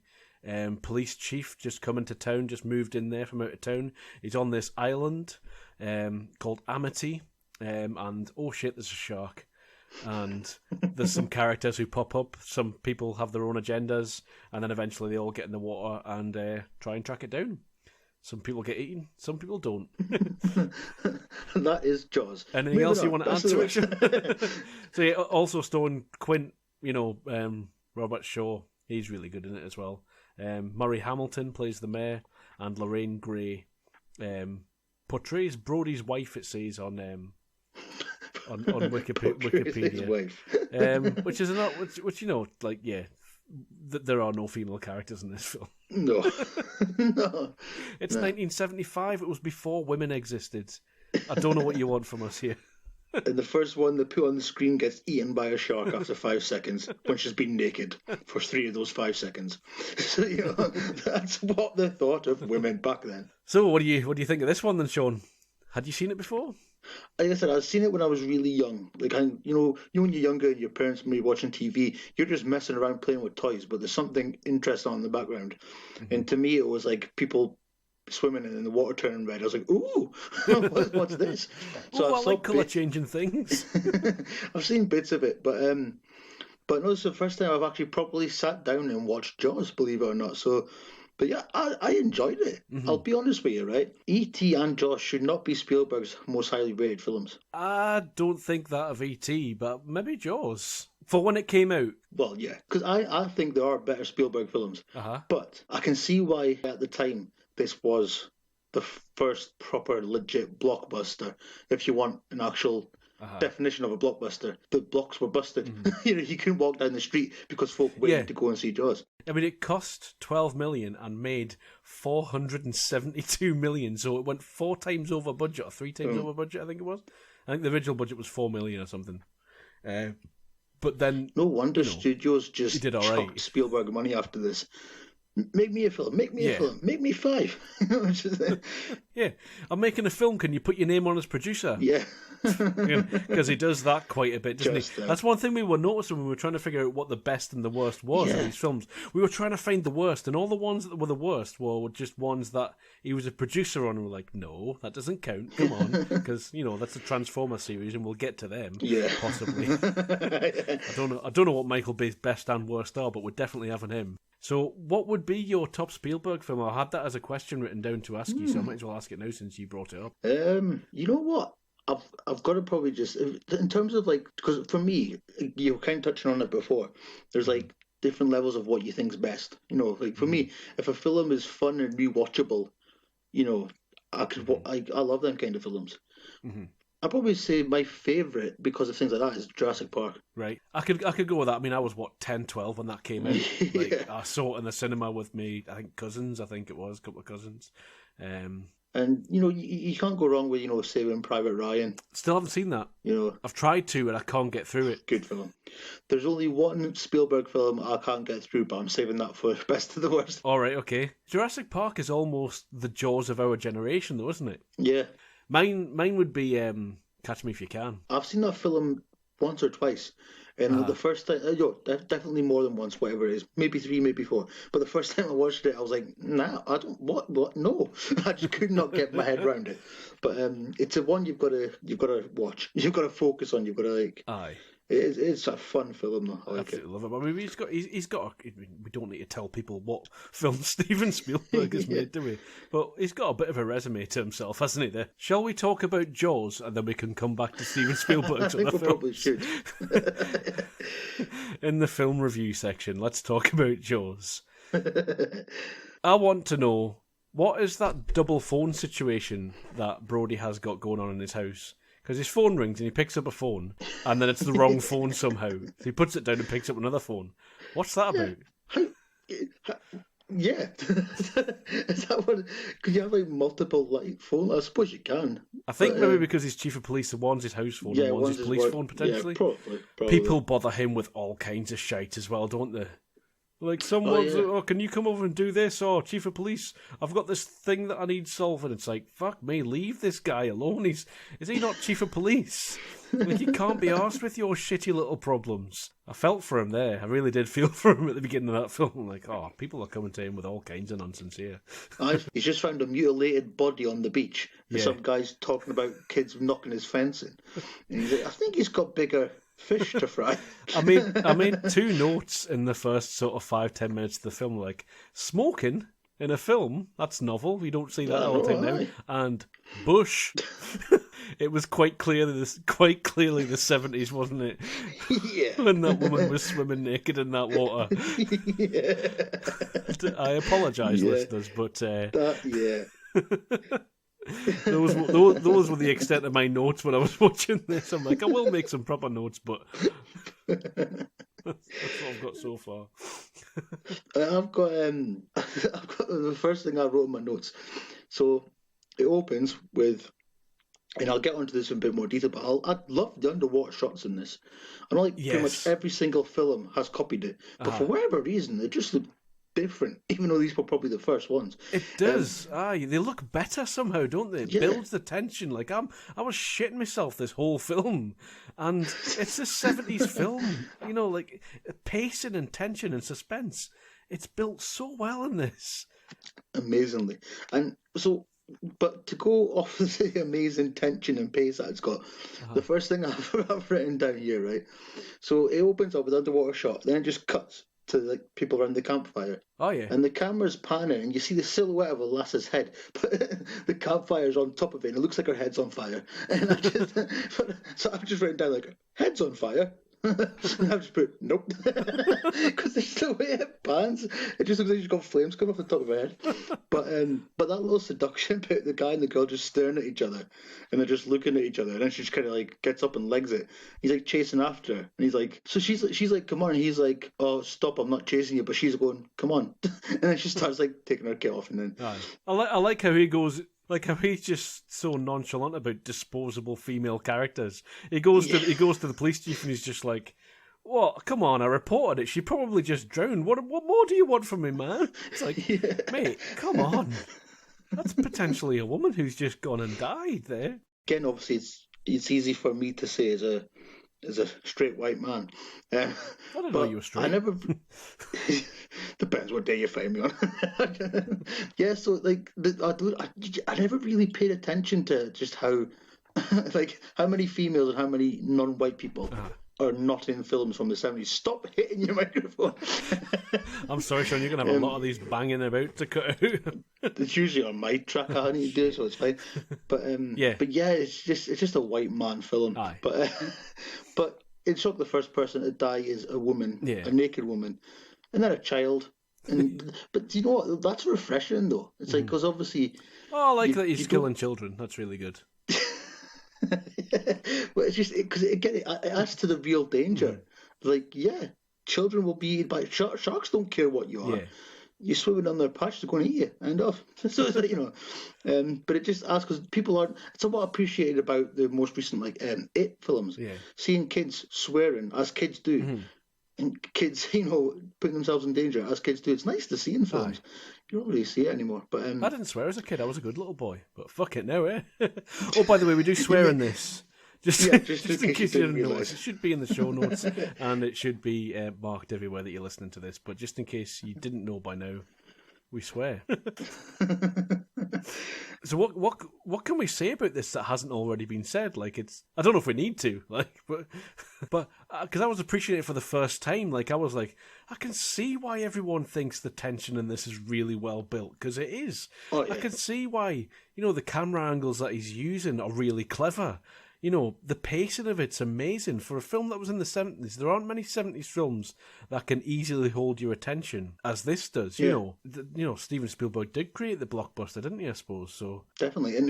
Speaker 2: police chief just coming to town, just moved in there from out of town. He's on this island called Amity, and oh shit, there's a shark. And there's some characters who pop up. Some people have their own agendas, and then eventually they all get in the water and try and track it down. Some people get eaten, some people don't.
Speaker 1: That is Jaws.
Speaker 2: Anything else you want to add to it? So yeah, also starring Quint, Robert Shaw. He's really good in it as well. Murray Hamilton plays the mayor, and Lorraine Gray portrays Brody's wife. It says on Wikipedia, which is not there are no female characters in this film.
Speaker 1: No.
Speaker 2: It's 1975. It was before women existed. I don't know what you want from us here.
Speaker 1: And the first one they put on the screen gets eaten by a shark after 5 seconds when she's been naked for 3 of those 5 seconds. So that's what they thought of women back then.
Speaker 2: So what do you think of this one then, Sean? Had you seen it before?
Speaker 1: Like I said, I've seen it when I was really young. Like, when you're younger and your parents may be watching TV, you're just messing around playing with toys, but there's something interesting on in the background. Mm-hmm. And to me, it was like people swimming and then the water turning red. I was like, ooh, what's this?
Speaker 2: So I like colour-changing things.
Speaker 1: I've seen bits of it, but no, it's the first time I've actually properly sat down and watched Jaws, believe it or not. So... But yeah, I enjoyed it. Mm-hmm. I'll be honest with you, right? E.T. and Jaws should not be Spielberg's most highly rated films.
Speaker 2: I don't think that of E.T., but maybe Jaws. For when it came out.
Speaker 1: Well, yeah, because I think there are better Spielberg films.
Speaker 2: Uh-huh.
Speaker 1: But I can see why, at the time, this was the first proper, legit blockbuster, if you want an actual... definition of a blockbuster. The blocks were busted. Mm-hmm. You couldn't walk down the street because folk waited to go and see Jaws.
Speaker 2: I mean, it cost $12 million and made $472 million, so it went 4 times over budget or 3 times over budget. I think it was. I think the original budget was $4 million or something. But then,
Speaker 1: no wonder studios just
Speaker 2: did all
Speaker 1: chucked
Speaker 2: right.
Speaker 1: Spielberg money after this. Make me a film. Make me a film. Make me 5.
Speaker 2: Yeah, I'm making a film. Can you put your name on as producer?
Speaker 1: Yeah.
Speaker 2: Because he does that quite a bit, doesn't
Speaker 1: Just
Speaker 2: he?
Speaker 1: that.
Speaker 2: That's one thing we were noticing when we were trying to figure out what the best and the worst was of these films. We were trying to find the worst, and all the ones that were the worst were just ones that he was a producer on, and we're like, no, that doesn't count. Come on, because that's a Transformer series, and we'll get to them.
Speaker 1: Yeah.
Speaker 2: Possibly. I don't know what Michael Bay's best and worst are, but we're definitely having him. So, what would be your top Spielberg film? I had that as a question written down to ask you, so I might as well ask it now since you brought it up.
Speaker 1: You know what? I've got to probably just, in terms of like, because for me, you were kind of touching on it before. There's like different levels of what you think's best. Like for me, if a film is fun and rewatchable, I love them kind of films. Mm-hmm. I'd probably say my favourite, because of things like that, is Jurassic Park.
Speaker 2: Right. I could go with that. I mean, I was, 10, 12 when that came out. Like, I saw it in the cinema with me, a couple of cousins.
Speaker 1: And, you can't go wrong with, Saving Private Ryan.
Speaker 2: Still haven't seen that. I've tried to, and I can't get through it.
Speaker 1: Good film. There's only one Spielberg film I can't get through, but I'm saving that for best of the worst.
Speaker 2: All right, okay. Jurassic Park is almost the Jaws of our generation, though, isn't it?
Speaker 1: Yeah.
Speaker 2: Mine would be Catch Me If You Can.
Speaker 1: I've seen that film once or twice. And the first time, definitely more than once, whatever it is. Maybe 3, maybe 4. But the first time I watched it, I was like, nah, I don't, what, no. I just could not get my head around it. But it's a one you've got to watch. You've got to focus on. You've got to like.
Speaker 2: Aye.
Speaker 1: It's a fun film, though. I like
Speaker 2: Absolutely love it. I mean, he's got. We don't need to tell people what film Steven Spielberg has made, do we? But he's got a bit of a resume to himself, hasn't he? There. Shall we talk about Jaws, and then we can come back to Steven Spielberg's
Speaker 1: I think
Speaker 2: other
Speaker 1: we probably should.
Speaker 2: In the film review section, let's talk about Jaws. I want to know, what is that double phone situation that Brody has got going on in his house? Because his phone rings and he picks up a phone, and then it's the wrong phone somehow. So he puts it down and picks up another phone. What's that about?
Speaker 1: Yeah. Is that what? Could you have like multiple phones? I suppose you can.
Speaker 2: I think maybe because he's chief of police, so one's his house phone and one's his police phone, potentially.
Speaker 1: Yeah, probably.
Speaker 2: People bother him with all kinds of shite as well, don't they? Like, someone's, can you come over and do this? Or, chief of police, I've got this thing that I need solving. It's like, fuck me, leave this guy alone. Is he not chief of police? Like, you can't be arsed with your shitty little problems. I felt for him there. I really did feel for him at the beginning of that film. Like, people are coming to him with all kinds of nonsense here.
Speaker 1: He's just found a mutilated body on the beach. And some guy's talking about kids knocking his fence in. And he's like, I think he's got bigger fish to fry.
Speaker 2: I made 2 notes in the first sort of 5-10 minutes of the film, like, smoking in a film, that's novel, we don't see that all the time now, and bush. It was quite clearly the 70s, wasn't it?
Speaker 1: Yeah.
Speaker 2: When that woman was swimming naked in that water.
Speaker 1: Yeah.
Speaker 2: I apologise, listeners, but those were the extent of my notes when I was watching this. I'm like, I will make some proper notes, but that's what I've got so far.
Speaker 1: I've got the first thing I wrote in my notes. So it opens with, and I'll get onto this in a bit more detail, but I love the underwater shots in this. I know, like, pretty much every single film has copied it, but for whatever reason, they just look different, even though these were probably the first ones.
Speaker 2: It does. They look better somehow, don't they? It builds the tension. Like, I was shitting myself this whole film, and it's a 70s film. Like, pacing and tension and suspense. It's built so well in this.
Speaker 1: Amazingly. And so, but to go off the amazing tension and pace that it's got, the first thing I've written down here, right? So it opens up with an underwater shot, then it just cuts to like people around the campfire.
Speaker 2: Oh yeah.
Speaker 1: And the camera's panning and you see the silhouette of a lass's head, but the campfire's on top of it and it looks like her head's on fire. And so I've just written down like, head's on fire. And I've just put nope, because the way it pans, it just looks like she's got flames coming off the top of her head. But that little seduction bit, the guy and the girl just staring at each other, and they're just looking at each other, and then she just kind of like gets up and legs it. He's like chasing after her, and he's like, so she's like, come on, and he's like, oh stop, I'm not chasing you, but she's going, come on, and then she starts like taking her kit off, and then
Speaker 2: I like how he goes. Like how he's just so nonchalant about disposable female characters. He goes to the police chief and he's just like, What? Come on, I reported it. She probably just drowned. What more do you want from me, man? It's like, mate, come on. That's potentially a woman who's just gone and died there.
Speaker 1: Again, obviously, it's easy for me to say as a straight white man.
Speaker 2: I didn't know you were straight.
Speaker 1: I never. Depends what day you find me on. Yeah, so like I never really paid attention to just how like how many females and how many non-white people are not in films from the 70s. Stop hitting your microphone.
Speaker 2: I'm sorry, Sean, you're going to have a lot of these banging about to cut out.
Speaker 1: It's usually on my track I need to do, so it's fine. But yeah, it's just a white man film.
Speaker 2: Aye.
Speaker 1: But in Shock, the first person to die is a woman,
Speaker 2: Yeah.
Speaker 1: a naked woman, and then a child. And but you know what? That's refreshing though. It's like because obviously.
Speaker 2: Oh, I like that he's killing children. That's really good.
Speaker 1: Well, it's just because it adds to the real danger. Like, yeah, children will be eaten by sharks. Sharks don't care what you are.
Speaker 2: Yeah.
Speaker 1: You're swimming on their patch, they're going to eat you. End of. So it's like, but it just adds because people aren't. It's what I appreciated about the most recent It films.
Speaker 2: Yeah.
Speaker 1: Seeing kids swearing as kids do. And kids, putting themselves in danger as kids do. It's nice to see in films. You don't really see it anymore. But
Speaker 2: I didn't swear as a kid. I was a good little boy. But fuck it now, eh? Oh, by the way, we do swear in this. Just in case you didn't notice. It should be in the show notes, and it should be marked everywhere that you're listening to this. But just in case you didn't know by now, we swear. So what can we say about this that hasn't already been said? Like, I don't know if we need to. Like, but because I was appreciating it for the first time. Like, I was like, I can see why everyone thinks the tension in this is really well built, because it is.
Speaker 1: Oh, yeah.
Speaker 2: I can see why the camera angles that he's using are really clever. The pacing of it's amazing. For a film that was in the 70s, there aren't many 70s films that can easily hold your attention as this does.
Speaker 1: Yeah.
Speaker 2: Steven Spielberg did create the blockbuster, didn't he, I suppose? So
Speaker 1: definitely. And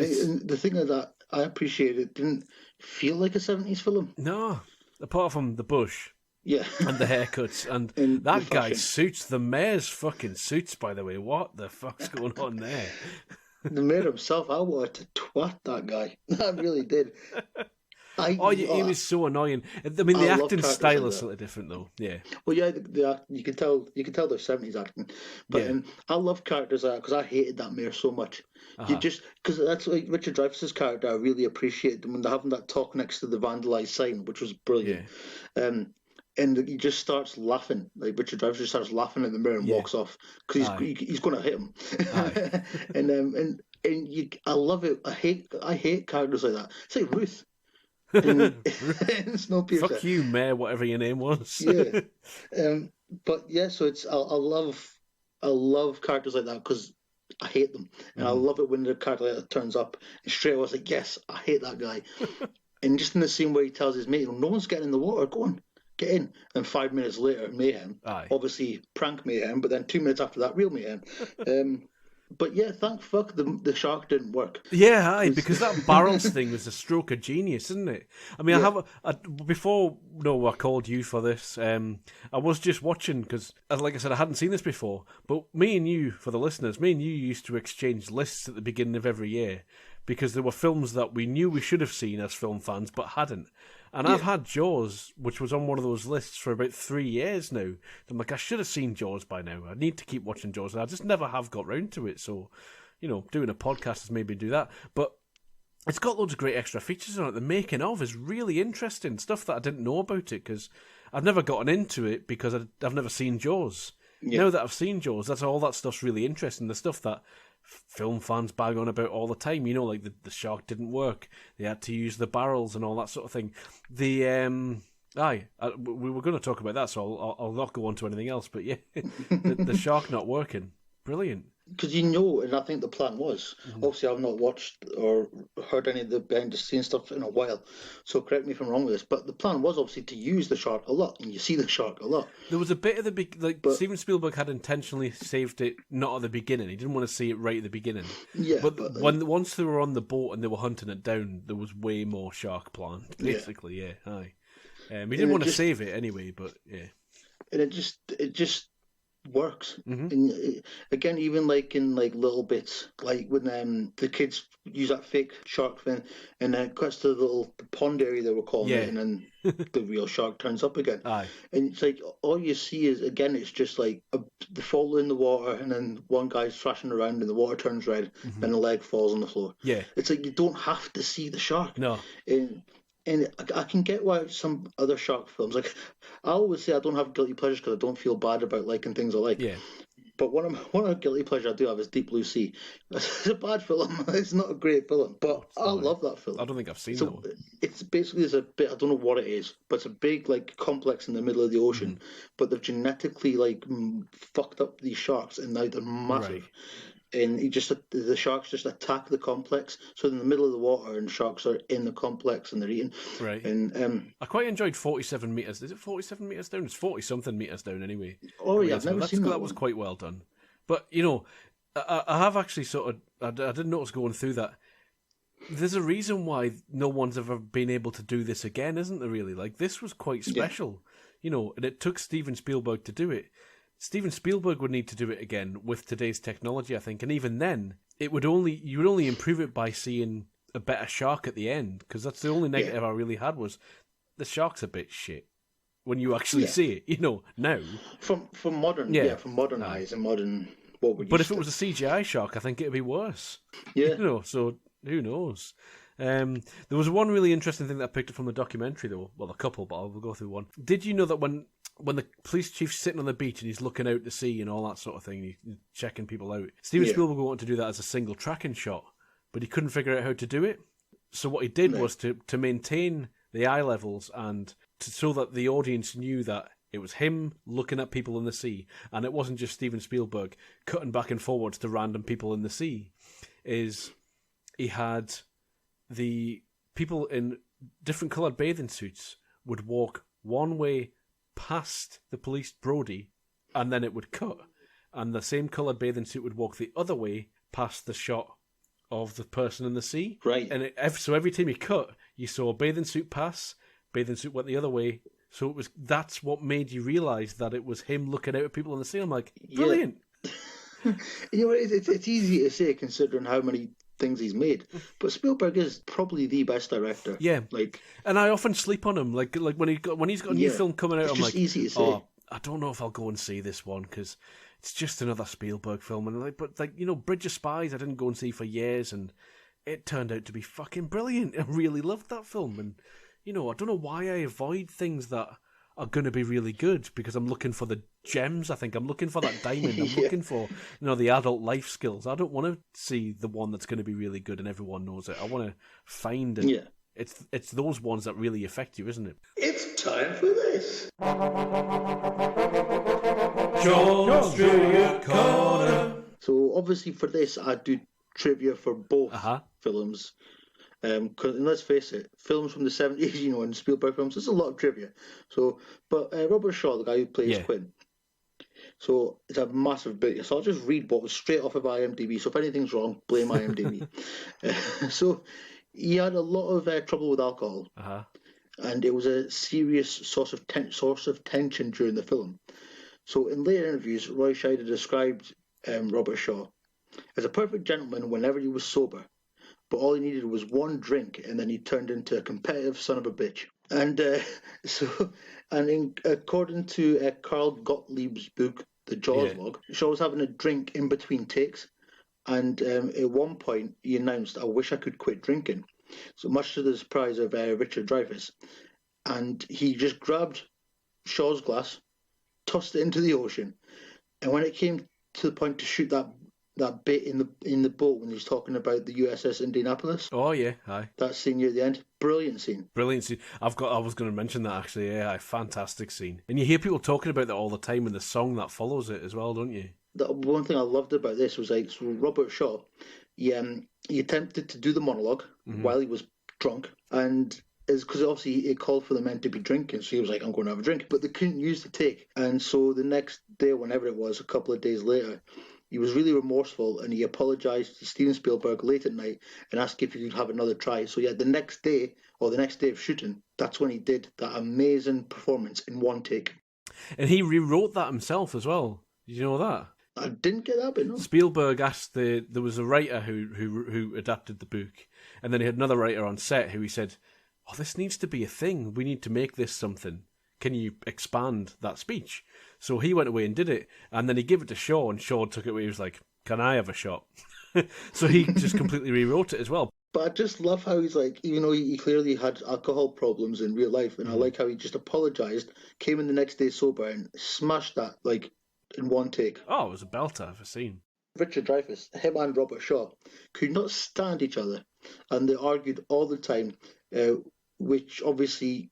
Speaker 1: the thing is that I appreciate it didn't feel like a 70s film.
Speaker 2: No, apart from the bush.
Speaker 1: Yeah.
Speaker 2: And the haircuts. And that guy suits. The mayor's fucking suits, by the way. What the fuck's going on there?
Speaker 1: The mayor himself, I wanted to twat that guy. I really did.
Speaker 2: He was so annoying. I mean, the acting style is slightly different, though. Yeah.
Speaker 1: Well, yeah, you can tell they're 70s acting. But I love characters like that because I hated that mayor so much. You just because that's like Richard Dreyfuss's character. I really appreciated them when they're having that talk next to the vandalized sign, which was brilliant. Yeah. And he just starts laughing. Like Richard Dreyfuss just starts laughing at the mirror and walks off because he's going to hit him. and I love it. I hate characters like that. It's like Ruth. Snowpiercer.
Speaker 2: Fuck you, Mayor, whatever your name was.
Speaker 1: Yeah. But yeah, so it's I love characters like that because I hate them, and I love it when the character like that turns up and straight away I was like, yes, I hate that guy. And just in the scene where he tells his mate, no one's getting in the water, go on. Get in. And 5 minutes later, mayhem.
Speaker 2: Aye.
Speaker 1: Obviously, prank mayhem, but then 2 minutes after that, real mayhem. But yeah, thank fuck the shark didn't work.
Speaker 2: Yeah, because that barrels thing was a stroke of genius, isn't it? I mean, I have before. No, I called you for this. I was just watching because, like I said, I hadn't seen this before. But me and you, for the listeners, me and you used to exchange lists at the beginning of every year because there were films that we knew we should have seen as film fans but hadn't. And I've had Jaws, which was on one of those lists for about 3 years now. I'm like, I should have seen Jaws by now. I need to keep watching Jaws. And I just never have got round to it. So, doing a podcast has made me do that. But it's got loads of great extra features on it. The making of is really interesting. Stuff that I didn't know about it because I've never gotten into it because I've never seen Jaws. Yeah. Now that I've seen Jaws, that's all that stuff's really interesting. The stuff that film fans bag on about all the time, like the shark didn't work, they had to use the barrels and all that sort of thing. We were going to talk about that, so I'll not go on to anything else, but yeah, the shark not working, brilliant.
Speaker 1: Because and I think the plan was, obviously I've not watched or heard any of the behind the scenes stuff in a while, so correct me if I'm wrong with this, but the plan was obviously to use the shark a lot, and you see the shark a lot.
Speaker 2: There was a bit of Steven Spielberg had intentionally saved it not at the beginning. He didn't want to see it right at the beginning.
Speaker 1: Yeah.
Speaker 2: But once they were on the boat and they were hunting it down, there was way more shark planned, basically, yeah. Aye. He didn't want to save it anyway, but yeah.
Speaker 1: And it just works.
Speaker 2: Mhm.
Speaker 1: And again, even like in like little bits, like when the kids use that fake shark fin, and then it cuts to the pond area they were calling
Speaker 2: Yeah.
Speaker 1: it, and then the real shark turns up again.
Speaker 2: Aye.
Speaker 1: And it's like all you see is again, it's just like the fall in the water, and then one guy's thrashing around, and the water turns red, and the leg falls on the floor.
Speaker 2: Yeah.
Speaker 1: It's like you don't have to see the shark.
Speaker 2: No.
Speaker 1: And I can get why some other shark films, like I always say, I don't have guilty pleasures because I don't feel bad about liking things I like.
Speaker 2: Yeah.
Speaker 1: But one of the guilty pleasures I do have is Deep Blue Sea. It's a bad film. It's not a great film, but I love that film.
Speaker 2: I don't think I've seen
Speaker 1: So
Speaker 2: that one.
Speaker 1: it's basically there's a bit, I don't know what it is, but it's a big like complex in the middle of the ocean. But they've genetically like fucked up these sharks, and now they're massive.
Speaker 2: Right.
Speaker 1: And the sharks just attack the complex. So in the middle of the water, and sharks are in the complex and they're eating.
Speaker 2: Right.
Speaker 1: And
Speaker 2: I quite enjoyed 47 meters. Is it 47 meters down? It's 40 something meters down anyway.
Speaker 1: oh yeah, I've never seen that.
Speaker 2: That was quite well done. But you know, I have actually sort of I didn't notice going through that. There's a reason why no one's ever been able to do this again, isn't there? Really, like this was quite special, you know, and it took Steven Spielberg to do it. Steven Spielberg would need to do it again with today's technology, I think, and even then, you would only improve it by seeing a better shark at the end, because that's the only negative I really had was the shark's a bit shit when you actually see it, you know. Now
Speaker 1: from modern eyes and modern what would.
Speaker 2: But if it was a CGI shark, I think it'd be worse.
Speaker 1: Yeah,
Speaker 2: you know. So who knows? There was one really interesting thing that I picked up from the documentary, though. Well, a couple, but I'll go through one. Did you know that when the police chief's sitting on the beach and he's looking out to sea and all that sort of thing, he's checking people out, Steven Spielberg wanted to do that as a single tracking shot, but he couldn't figure out how to do it. So what he did was to maintain the eye levels and so that the audience knew that it was him looking at people in the sea, and it wasn't just Steven Spielberg cutting back and forwards to random people in the sea. He had the people in different coloured bathing suits would walk one way past the police Brody, and then it would cut, and the same coloured bathing suit would walk the other way past the shot of the person in the sea.
Speaker 1: Right.
Speaker 2: And so every time he cut, you saw a bathing suit pass, bathing suit went the other way. So that's what made you realise that it was him looking out at people in the sea. I'm like, brilliant.
Speaker 1: You know, it's easy to say considering how many things he's made, but Spielberg is probably the best director.
Speaker 2: Yeah,
Speaker 1: like,
Speaker 2: and I often sleep on him. Like when he's got a new film coming out,
Speaker 1: it's
Speaker 2: I'm
Speaker 1: just
Speaker 2: like,
Speaker 1: easy to say.
Speaker 2: Oh, I don't know if I'll go and see this one because it's just another Spielberg film. And but you know, Bridge of Spies, I didn't go and see for years, and it turned out to be fucking brilliant. I really loved that film, and you know, I don't know why I avoid things that are going to be really good because I'm looking for the gems. I think I'm looking for that diamond. I'm looking for, you know, the adult life skills. I don't want to see the one that's going to be really good and everyone knows it. I want to find it.
Speaker 1: Yeah.
Speaker 2: It's those ones that really affect you, isn't it?
Speaker 1: It's time for this.
Speaker 3: John's Trivia Corner.
Speaker 1: So obviously for this, I do trivia for both films. And let's face it, films from the 70s, you know, and Spielberg films, there's a lot of trivia. So, but Robert Shaw, the guy who plays Quinn, so it's a massive bit. So I'll just read what was straight off of IMDb. So if anything's wrong, blame IMDb. So he had a lot of trouble with alcohol, and it was a serious source of tension during the film. So in later interviews, Roy Scheider described Robert Shaw as a perfect gentleman whenever he was sober. But all he needed was one drink, and then he turned into a competitive son of a bitch. And according to Carl Gottlieb's book, The Jaws Log, Shaw was having a drink in between takes, and at one point he announced, "I wish I could quit drinking." So much to the surprise of Richard Dreyfuss, and he just grabbed Shaw's glass, tossed it into the ocean, and when it came to the point to shoot that bit in the boat when he's talking about the USS Indianapolis.
Speaker 2: Oh yeah, aye.
Speaker 1: That scene near the end, brilliant scene.
Speaker 2: Brilliant scene. I was going to mention that actually. Yeah, a fantastic scene. And you hear people talking about that all the time, and the song that follows it as well, don't you?
Speaker 1: The one thing I loved about this was like, so Robert Shaw, he attempted to do the monologue while he was drunk, and is because obviously it called for the men to be drinking, so he was like, "I'm going to have a drink," but they couldn't use the take, and so the next day, whenever it was, a couple of days later. He was really remorseful, and he apologised to Steven Spielberg late at night and asked if he could have another try. So yeah, the next day of shooting, that's when he did that amazing performance in one take.
Speaker 2: And he rewrote that himself as well. Did you know that?
Speaker 1: I didn't get that bit, no.
Speaker 2: Spielberg asked there was a writer who adapted the book, and then he had another writer on set who he said, "Oh, this needs to be a thing. We need to make this something. Can you expand that speech?" So he went away and did it, and then he gave it to Shaw, and Shaw took it away. He was like, "Can I have a shot?" So he just completely rewrote it as well.
Speaker 1: But I just love how he's like, even though he clearly had alcohol problems in real life, and I like how he just apologised, came in the next day sober, and smashed that like in one take.
Speaker 2: Oh, it was a belter of a scene.
Speaker 1: Richard Dreyfuss, him and Robert Shaw, could not stand each other, and they argued all the time, which obviously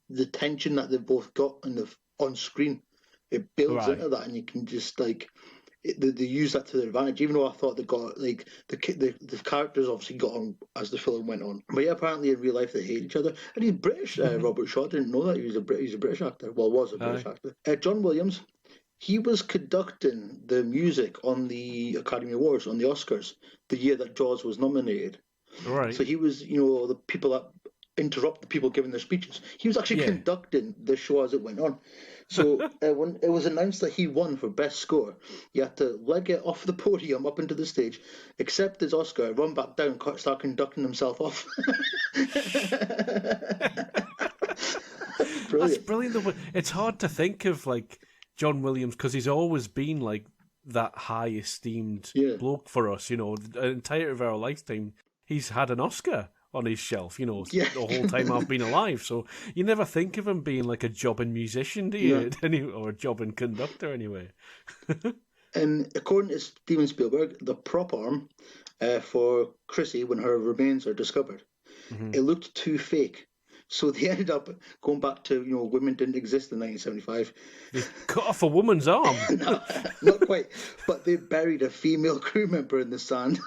Speaker 1: the tension that they've both got on screen, it builds into that, and you can just like they use that to their advantage. Even though I thought they got like the characters obviously got on as the film went on, but yeah, apparently in real life they hate each other. And he's British. Robert Shaw, didn't know that he's a British actor. Well, was a British actor. John Williams. He was conducting the music on the Academy Awards, on the Oscars, the year that Jaws was nominated.
Speaker 2: Right.
Speaker 1: So he was, the people that interrupt the people giving their speeches. He was actually conducting the show as it went on. So when it was announced that he won for Best Score, he had to leg it off the podium up into the stage, accept his Oscar, run back down, start conducting himself off. Brilliant.
Speaker 2: That's brilliant. It's hard to think of like John Williams because he's always been like that high esteemed bloke for us. The entire of our lifetime, he's had an Oscar on his shelf, the whole time I've been alive. So you never think of him being like a jobbing musician, do you? Or a jobbing conductor, anyway.
Speaker 1: And according to Steven Spielberg, the prop arm for Chrissy, when her remains are discovered, it looked too fake. So they ended up going back to, women didn't exist in 1975.
Speaker 2: They cut off a woman's arm.
Speaker 1: No, not quite. But they buried a female crew member in the sand.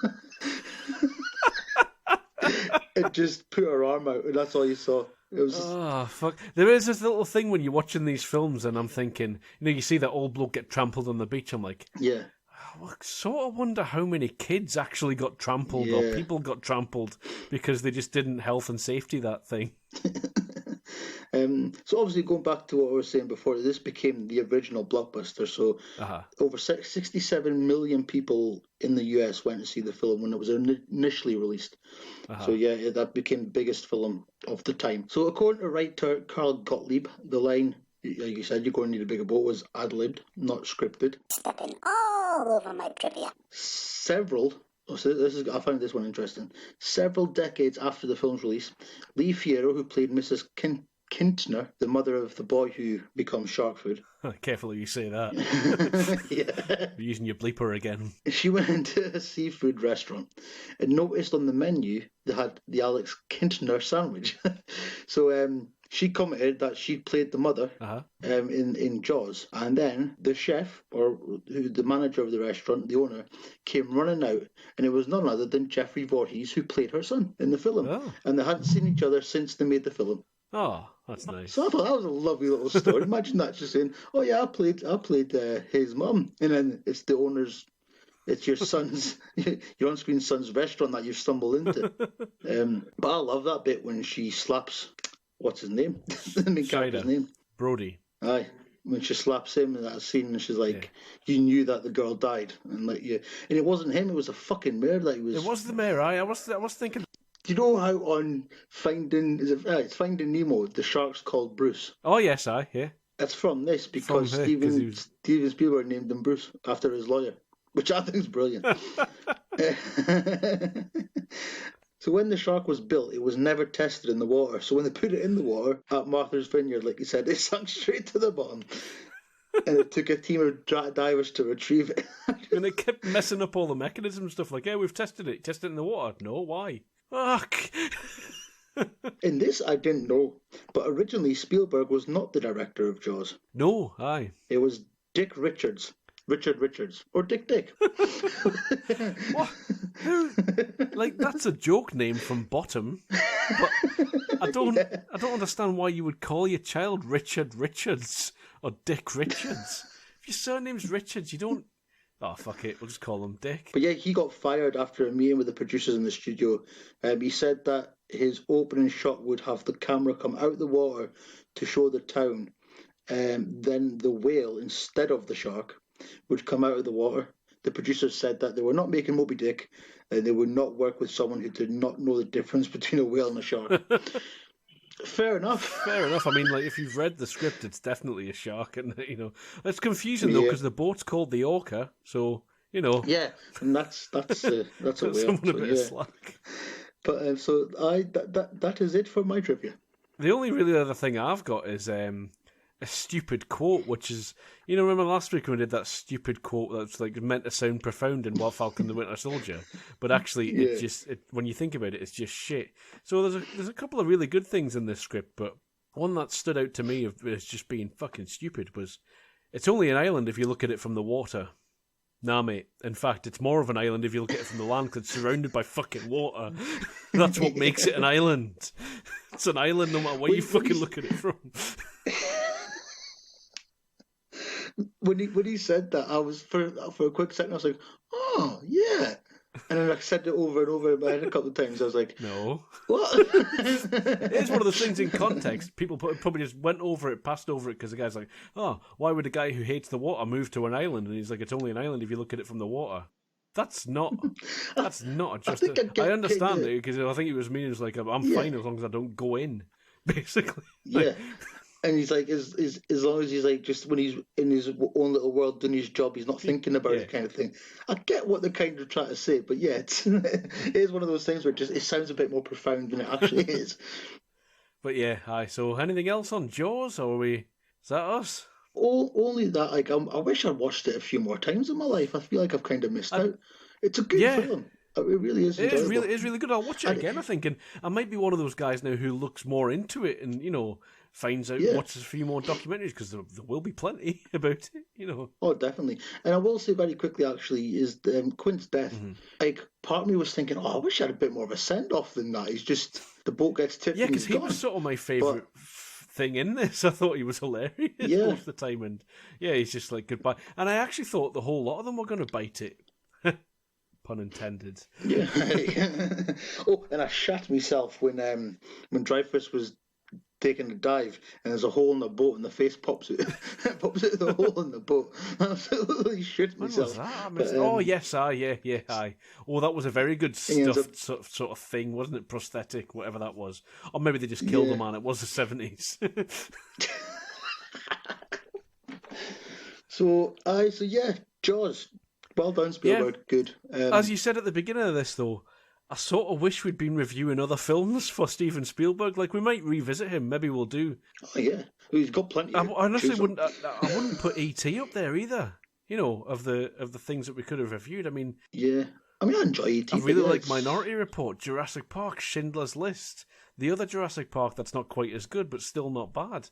Speaker 1: It just put her arm out, and that's all you saw. It was
Speaker 2: fuck. There is this little thing when you're watching these films, and I'm thinking, you see that old bloke get trampled on the beach. I'm like,
Speaker 1: yeah.
Speaker 2: I sort of wonder how many kids actually got trampled or people got trampled because they just didn't health and safety that thing.
Speaker 1: So obviously going back to what I was saying before, this became the original blockbuster. So over 67 million people in the US went to see the film when it was initially released. So that became the biggest film of the time. So according to writer Carl Gottlieb, the line, like you said, you're going to need a bigger boat, was ad-libbed, not scripted.
Speaker 4: Stepping all over my trivia.
Speaker 1: I found this one interesting. Several decades after the film's release, Lee Fierro, who played Mrs. Kintner, the mother of the boy who becomes shark food.
Speaker 2: Careful you say that.
Speaker 1: Yeah.
Speaker 2: You're using your bleeper again.
Speaker 1: She went into a seafood restaurant and noticed on the menu they had the Alex Kintner sandwich. So she commented that she'd played the mother in Jaws. And then the chef, or the manager of the restaurant, the owner, came running out. And it was none other than Jeffrey Voorhees, who played her son in the film. Oh. And they hadn't seen each other since they made the film.
Speaker 2: Oh, that's nice.
Speaker 1: So I thought that was a lovely little story. Imagine that, just saying, "Oh yeah, I played his mum," and then it's the owner's, it's your son's, your on-screen son's restaurant that you've stumbled into. But I love that bit when she slaps, what's his name? The main character's name,
Speaker 2: Brody.
Speaker 1: Aye, when she slaps him in that scene, and she's like, "You knew that the girl died," and and it wasn't him; it was a fucking mayor that he was.
Speaker 2: It was the mayor. I was thinking.
Speaker 1: Do you know how on it's Finding Nemo, the shark's called Bruce?
Speaker 2: Oh yes,
Speaker 1: It's from this because Steven Spielberg named him Bruce after his lawyer, which I think is brilliant. So when the shark was built, it was never tested in the water. So when they put it in the water at Martha's Vineyard, like you said, it sank straight to the bottom. And it took a team of divers to retrieve it.
Speaker 2: And it kept messing up all the mechanism and stuff. Like, we've tested it. Tested it in the water. No, why? Fuck.
Speaker 1: In this, I didn't know. But originally, Spielberg was not the director of Jaws.
Speaker 2: No, aye.
Speaker 1: It was Dick Richards. Richard Richards. Or Dick.
Speaker 2: What? Who? Like, that's a joke name from Bottom. But I don't understand why you would call your child Richard Richards or Dick Richards. If your surname's Richards, you don't... Oh, fuck it. We'll just call him Dick.
Speaker 1: But yeah, he got fired after a meeting with the producers in the studio. He said that his opening shot would have the camera come out the water to show the town, then the whale instead of the shark. would come out of the water. The producers said that they were not making Moby Dick, and they would not work with someone who did not know the difference between a whale and a shark. Fair enough.
Speaker 2: Fair enough. I mean, like, if you've read the script, it's definitely a shark, and it's confusing though because the boat's called the Orca, so
Speaker 1: Yeah, and that's a whale.
Speaker 2: Someone a bit of slack.
Speaker 1: But that is it for my trivia.
Speaker 2: The only really other thing I've got is a stupid quote, which is, remember last week when we did that stupid quote that's like meant to sound profound in What Falcon the Winter Soldier, but actually when you think about it, it's just shit. So there's a couple of really good things in this script, but one that stood out to me as just being fucking stupid was, it's only an island if you look at it from the water. Nah, mate. In fact, it's more of an island if you look at it from the land because it's surrounded by fucking water. That's what makes it an island. It's an island no matter where you fucking look at it from.
Speaker 1: When he said that, I was for a quick second I was like, oh yeah, and then I said it over and over in my head a couple of times. I was like,
Speaker 2: no,
Speaker 1: what?
Speaker 2: It's one of those things in context. People probably just passed over it because the guy's like, oh, why would a guy who hates the water move to an island? And he's like, it's only an island if you look at it from the water. That's not just. I understand it because I think it was meaning like I'm fine as long as I don't go in, basically.
Speaker 1: Yeah. And he's like, as long as he's like, just when he's in his own little world doing his job, he's not thinking about it, kind of thing. I get what they're kind of trying to say, but yeah, it is one of those things where it sounds a bit more profound than it actually is.
Speaker 2: But yeah, hi. So anything else on Jaws, or is that us?
Speaker 1: Only that, like, I wish I'd watched it a few more times in my life. I feel like I've kind of missed out. It's a good film. It really is.
Speaker 2: It is really good. I'll watch it again, I think, and I might be one of those guys now who looks more into it and finds out, watches a few more documentaries because there will be plenty about it.
Speaker 1: Oh, definitely. And I will say very quickly, actually, is Quint's death. Mm-hmm. Like, part of me was thinking, I wish I had a bit more of a send off than that. He's just the boat gets tipped.
Speaker 2: Yeah, because he was sort of my favourite thing in this. I thought he was hilarious most of the time, and he's just like goodbye. And I actually thought the whole lot of them were going to bite it. Pun intended.
Speaker 1: Yeah. Oh, and I shat myself when Dreyfus was taking a dive and there's a hole in the boat and the face pops out of the hole in the boat. I absolutely shit myself.
Speaker 2: When was that? Oh yes, aye. Oh, that was a very good stuffed sort of thing, wasn't it? Prosthetic, whatever that was. Or maybe they just killed the man. It was the 70s.
Speaker 1: So Jaws. Well done, Spielberg. Yeah. Good.
Speaker 2: As you said at the beginning of this, though, I sort of wish we'd been reviewing other films for Steven Spielberg. Like, we might revisit him. Maybe we'll do.
Speaker 1: Oh yeah, he's got plenty.
Speaker 2: I honestly wouldn't. I wouldn't put E.T. up there either. Of the things that we could have reviewed. I mean,
Speaker 1: yeah. I mean, I enjoy E.T.
Speaker 2: I really like Minority Report, Jurassic Park, Schindler's List, the other Jurassic Park that's not quite as good but still not bad.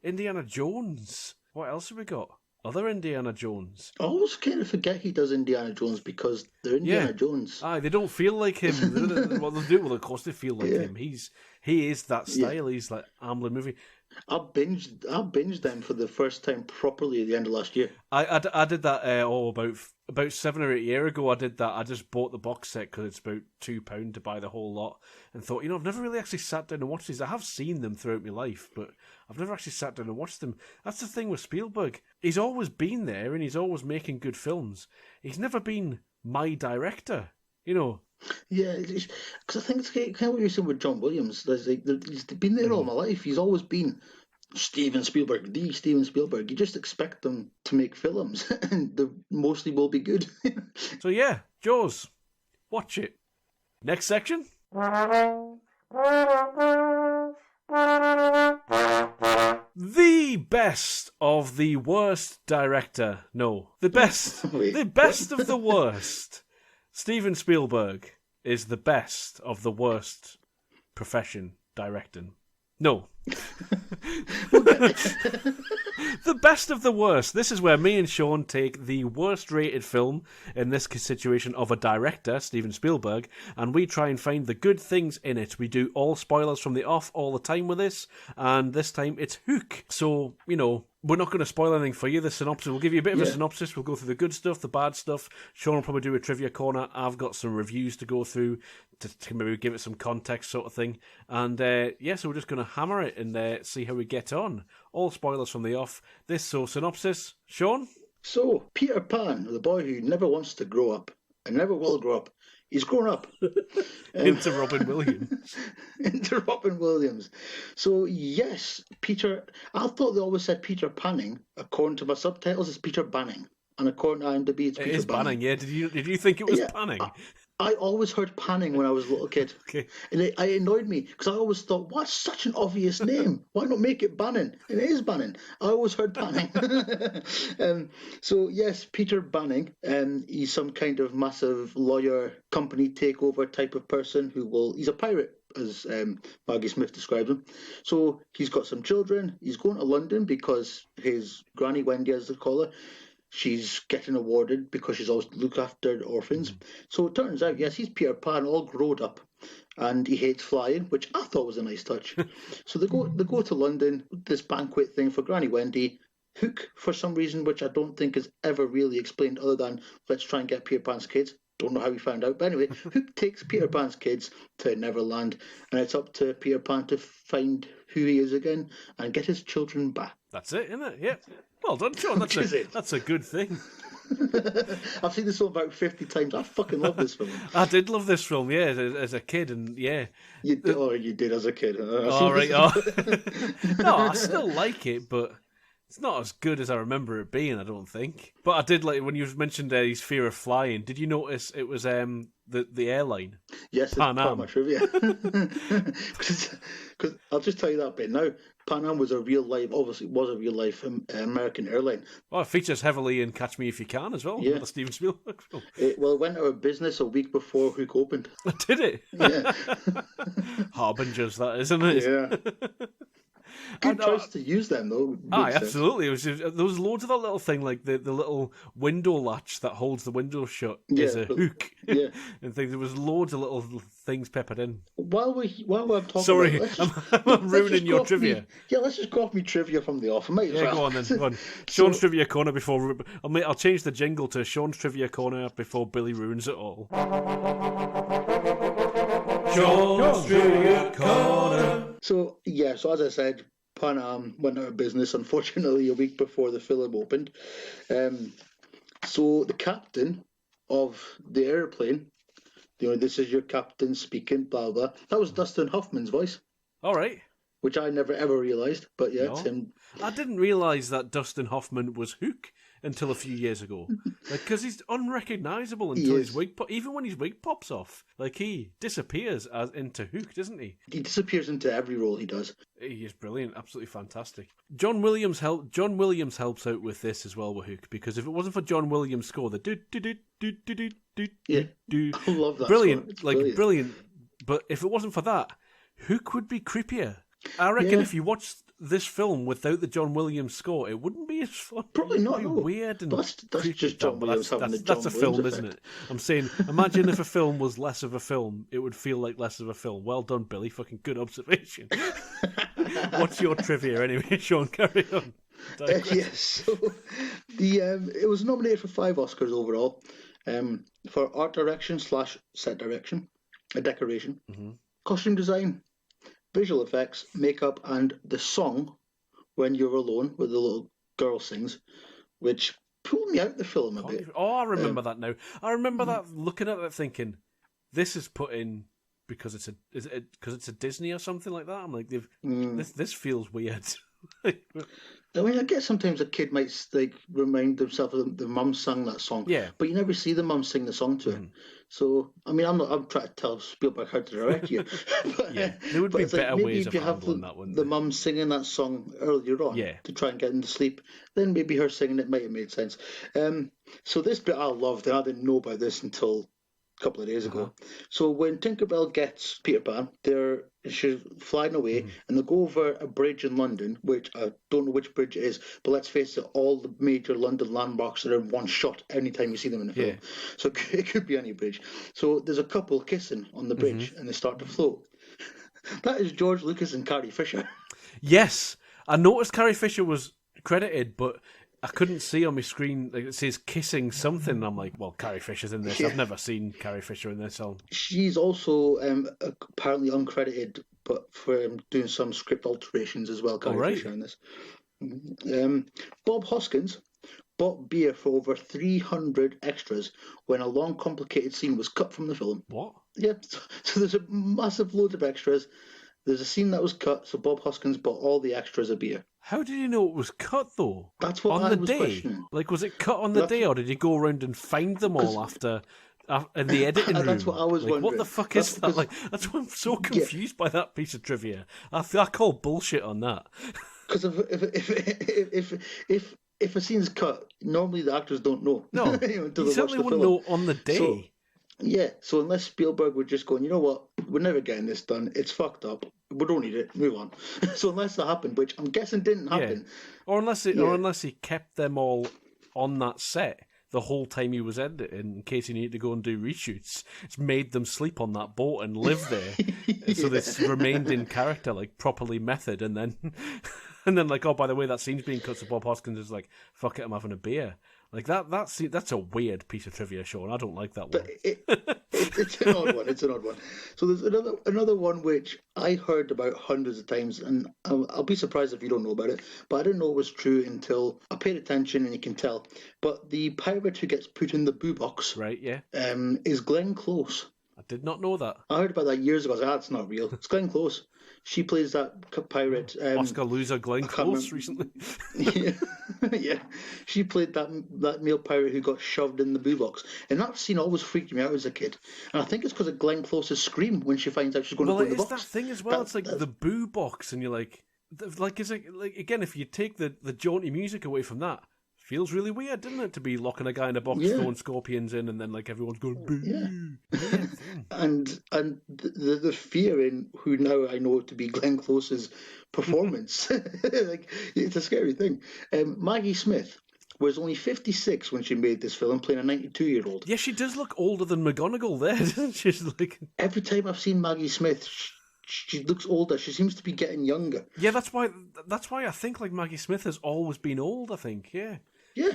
Speaker 2: Indiana Jones. What else have we got? Other Indiana Jones.
Speaker 1: I always kind of forget he does Indiana Jones because they're Indiana Jones.
Speaker 2: Aye, they don't feel like him. Well, they do. Well, of course they feel like him. He is that style. He's like Amblin movie.
Speaker 1: I binged them for the first time properly at the end of last year.
Speaker 2: I did that about 7 or 8 years ago. I did that. I just bought the box set because it's about £2 to buy the whole lot, and thought, I've never really actually sat down and watched these. I have seen them throughout my life, but I've never actually sat down and watched them. That's the thing with Spielberg. He's always been there, and he's always making good films. He's never been my director,
Speaker 1: Yeah, because I think it's kind of what you're saying with John Williams. He's been there all my life. He's always been Steven Spielberg, the Steven Spielberg. You just expect them to make films, and they mostly will be good.
Speaker 2: So yeah, Jaws, watch it. Next section. The best of the worst director. No, the best of the worst. Steven Spielberg is the best of the worst profession directing. No. The best of the worst. This is where me and Sean take the worst rated film, in this situation of a director, Steven Spielberg, and we try and find the good things in it. We do all spoilers from the off all the time with this, and this time it's Hook. So, we're not going to spoil anything for you. The synopsis, we'll give you a bit of a synopsis. We'll go through the good stuff, the bad stuff. Sean will probably do a trivia corner. I've got some reviews to go through to maybe give it some context sort of thing. And so we're just going to hammer it and see how we get on. All spoilers from the off. Synopsis. Sean?
Speaker 1: So, Peter Pan, the boy who never wants to grow up and never will grow up, he's grown up.
Speaker 2: Into Robin Williams.
Speaker 1: Into Robin Williams. So, yes, Peter... I thought they always said Peter Panning. According to my subtitles, it's Peter Banning. And according to IMDb, it's Peter Banning.
Speaker 2: It is Banning, yeah. Did you think it was Panning?
Speaker 1: I always heard Panning when I was a little kid.
Speaker 2: Okay.
Speaker 1: And it annoyed me because I always thought, what's such an obvious name? Why not make it Bannon? And it is Bannon. I always heard Panning. So, yes, Peter Banning, he's some kind of massive lawyer company takeover type of person he's a pirate, as Maggie Smith describes him. So he's got some children. He's going to London because his granny Wendy, as they call her, she's getting awarded because she's always looked after orphans. So it turns out, yes, he's Peter Pan, all grown up, and he hates flying, which I thought was a nice touch. So they go to London, this banquet thing for Granny Wendy. Hook, for some reason, which I don't think is ever really explained other than let's try and get Peter Pan's kids. Don't know how he found out, but anyway, Hook takes Peter Pan's kids to Neverland, and it's up to Peter Pan to find who he is again and get his children back.
Speaker 2: That's it, isn't it? Yep. Well done, Sean. That's a good thing.
Speaker 1: I've seen this film about 50 times. I fucking love this film.
Speaker 2: I did love this film, yeah, as a kid, and yeah.
Speaker 1: You did as a kid.
Speaker 2: All right. Oh. No, I still like it, but it's not as good as I remember it being, I don't think. But I did like when you mentioned his fear of flying. Did you notice it was the airline?
Speaker 1: Yes, it's part of my trivia. Because I'll just tell you that bit now. Pan Am was a real life American airline.
Speaker 2: Oh, it features heavily in Catch Me If You Can as well.
Speaker 1: Yeah,
Speaker 2: the Steven Spielberg film.
Speaker 1: It went out of business a week before Hook opened.
Speaker 2: Did it?
Speaker 1: Yeah.
Speaker 2: Harbingers, that isn't it?
Speaker 1: Yeah. Good choice to use them, though.
Speaker 2: Absolutely. There was loads of that little thing, like the little window latch that holds the window shut is a hook.
Speaker 1: Yeah.
Speaker 2: And things. There was loads of little things peppered in.
Speaker 1: While we're talking
Speaker 2: Sorry, I'm ruining your trivia.
Speaker 1: Let's just go off me trivia from the off.
Speaker 2: Go on then. Go on. Sean's Trivia Corner before... I'll change the jingle to Sean's Trivia Corner before Billy ruins it all.
Speaker 3: Sean's Trivia Corner.
Speaker 1: So as I said, Pan Am went out of business, unfortunately, a week before the film opened. So the captain of the airplane, this is your captain speaking, blah, blah. That was Dustin Hoffman's voice.
Speaker 2: All right.
Speaker 1: Which I never ever realised, but yeah, it's him.
Speaker 2: I didn't realise that Dustin Hoffman was Hook until a few years ago. Because he's unrecognisable until his wig even when his wig pops off. He disappears into Hook, doesn't he?
Speaker 1: He disappears into every role he does.
Speaker 2: He is brilliant, absolutely fantastic. John Williams helps out with this as well with Hook, because if it wasn't for John Williams' score, the
Speaker 1: I love that.
Speaker 2: Brilliant, brilliant. But if it wasn't for that, Hook would be creepier. I reckon if you watched this film without the John Williams score, it wouldn't be as fun.
Speaker 1: Probably not.
Speaker 2: It would be weird and
Speaker 1: that's just John Williams having the John
Speaker 2: That's a film,
Speaker 1: Williams
Speaker 2: isn't
Speaker 1: effect.
Speaker 2: it? I'm saying, imagine if a film was less of a film, it would feel like less of a film. Well done, Billy. Fucking good observation. What's your trivia anyway, Sean? Carry on.
Speaker 1: Yes. So it was nominated for 5 Oscars overall, for art direction / set direction, decoration, costume design, visual effects, makeup, and the song "When You're Alone," where the little girl sings, which pulled me out the film a bit.
Speaker 2: Oh, I remember that now. I remember that, looking at it thinking, this is put in because it's a Disney or something like that. I'm like, this feels weird.
Speaker 1: I mean, I guess sometimes a kid might remind themselves of the mum sang that song, but you never see the mum sing the song to her. So, I mean, I'm trying to tell Spielberg how to direct you. But,
Speaker 2: there would be better ways of handling that, wouldn't there?
Speaker 1: The mum singing that song earlier on to try and get them to sleep, then maybe her singing it might have made sense. So this bit I loved, and I didn't know about this until a couple of days ago. So when Tinkerbell gets Peter Pan, she's flying away, and they go over a bridge in London, which I don't know which bridge it is, but let's face it, all the major London landmarks are in one shot anytime you see them in the film. So it could be any bridge. So there's a couple kissing on the bridge, and they start to float. That is George Lucas and Carrie Fisher.
Speaker 2: Yes, I noticed Carrie Fisher was credited, but I couldn't see on my screen, it says kissing something. I'm like, well, Carrie Fisher's in this. I've never seen Carrie Fisher in this film.
Speaker 1: She's also apparently uncredited but for doing some script alterations as well. Carrie Fisher in this. Bob Hoskins bought beer for over 300 extras when a long, complicated scene was cut from the film.
Speaker 2: What?
Speaker 1: Yeah, so there's a massive load of extras. There's a scene that was cut, so Bob Hoskins bought all the extras of beer.
Speaker 2: How did you know it was cut, though?
Speaker 1: That's what I was questioning.
Speaker 2: Like, was it cut on the day, or did you go around and find them all after in the editing room?
Speaker 1: That's what I was wondering.
Speaker 2: What the fuck is that? Like, that's why I'm so confused by that piece of trivia. I call bullshit on that.
Speaker 1: Because if a scene's cut, normally the actors don't know.
Speaker 2: No,
Speaker 1: until
Speaker 2: you
Speaker 1: they
Speaker 2: certainly
Speaker 1: watch the
Speaker 2: wouldn't
Speaker 1: film.
Speaker 2: know on the day.
Speaker 1: So unless Spielberg were just going, you know what, we're never getting this done, it's fucked up, we don't need it, move on. So unless that happened, which I'm guessing didn't happen.
Speaker 2: Or unless he kept them all on that set the whole time he was editing, in case he needed to go and do reshoots. It's made them sleep on that boat and live there. So this remained in character, like properly method, and then like, oh, by the way, that scene's being cut, so Bob Hoskins is like, fuck it, I'm having a beer. Like that's a weird piece of trivia, Sean. I don't like that one.
Speaker 1: It's an odd one. It's an odd one. So there's another one which I heard about hundreds of times, and I'll be surprised if you don't know about it. But I didn't know it was true until I paid attention, and you can tell. But the pirate who gets put in the boo box,
Speaker 2: right? Yeah,
Speaker 1: is Glenn Close.
Speaker 2: I did not know that.
Speaker 1: I heard about that years ago. I was like, that's not real. It's Glenn Close. She plays that pirate.
Speaker 2: Oscar loser Glenn Close recently.
Speaker 1: Yeah. She played that male pirate who got shoved in the boo box. And that scene always freaked me out as a kid. And I think it's because of Glenn Close's scream when she finds out she's going to go in the box.
Speaker 2: Well, it is that thing as well. It's like the boo box, and you're like, is it like, again, if you take the jaunty music away from that, feels really weird, doesn't it, to be locking a guy in a box, throwing scorpions in, and then like everyone's going boo.
Speaker 1: Yeah. and the fear in who now I know to be Glenn Close's performance, like it's a scary thing. Maggie Smith was only 56 when she made this film, playing a 92-year-old.
Speaker 2: Yeah, she does look older than McGonagall there, doesn't she? She's like,
Speaker 1: every time I've seen Maggie Smith, she looks older. She seems to be getting younger.
Speaker 2: Yeah, that's why I think like Maggie Smith has always been old. I think, yeah.
Speaker 1: Yeah.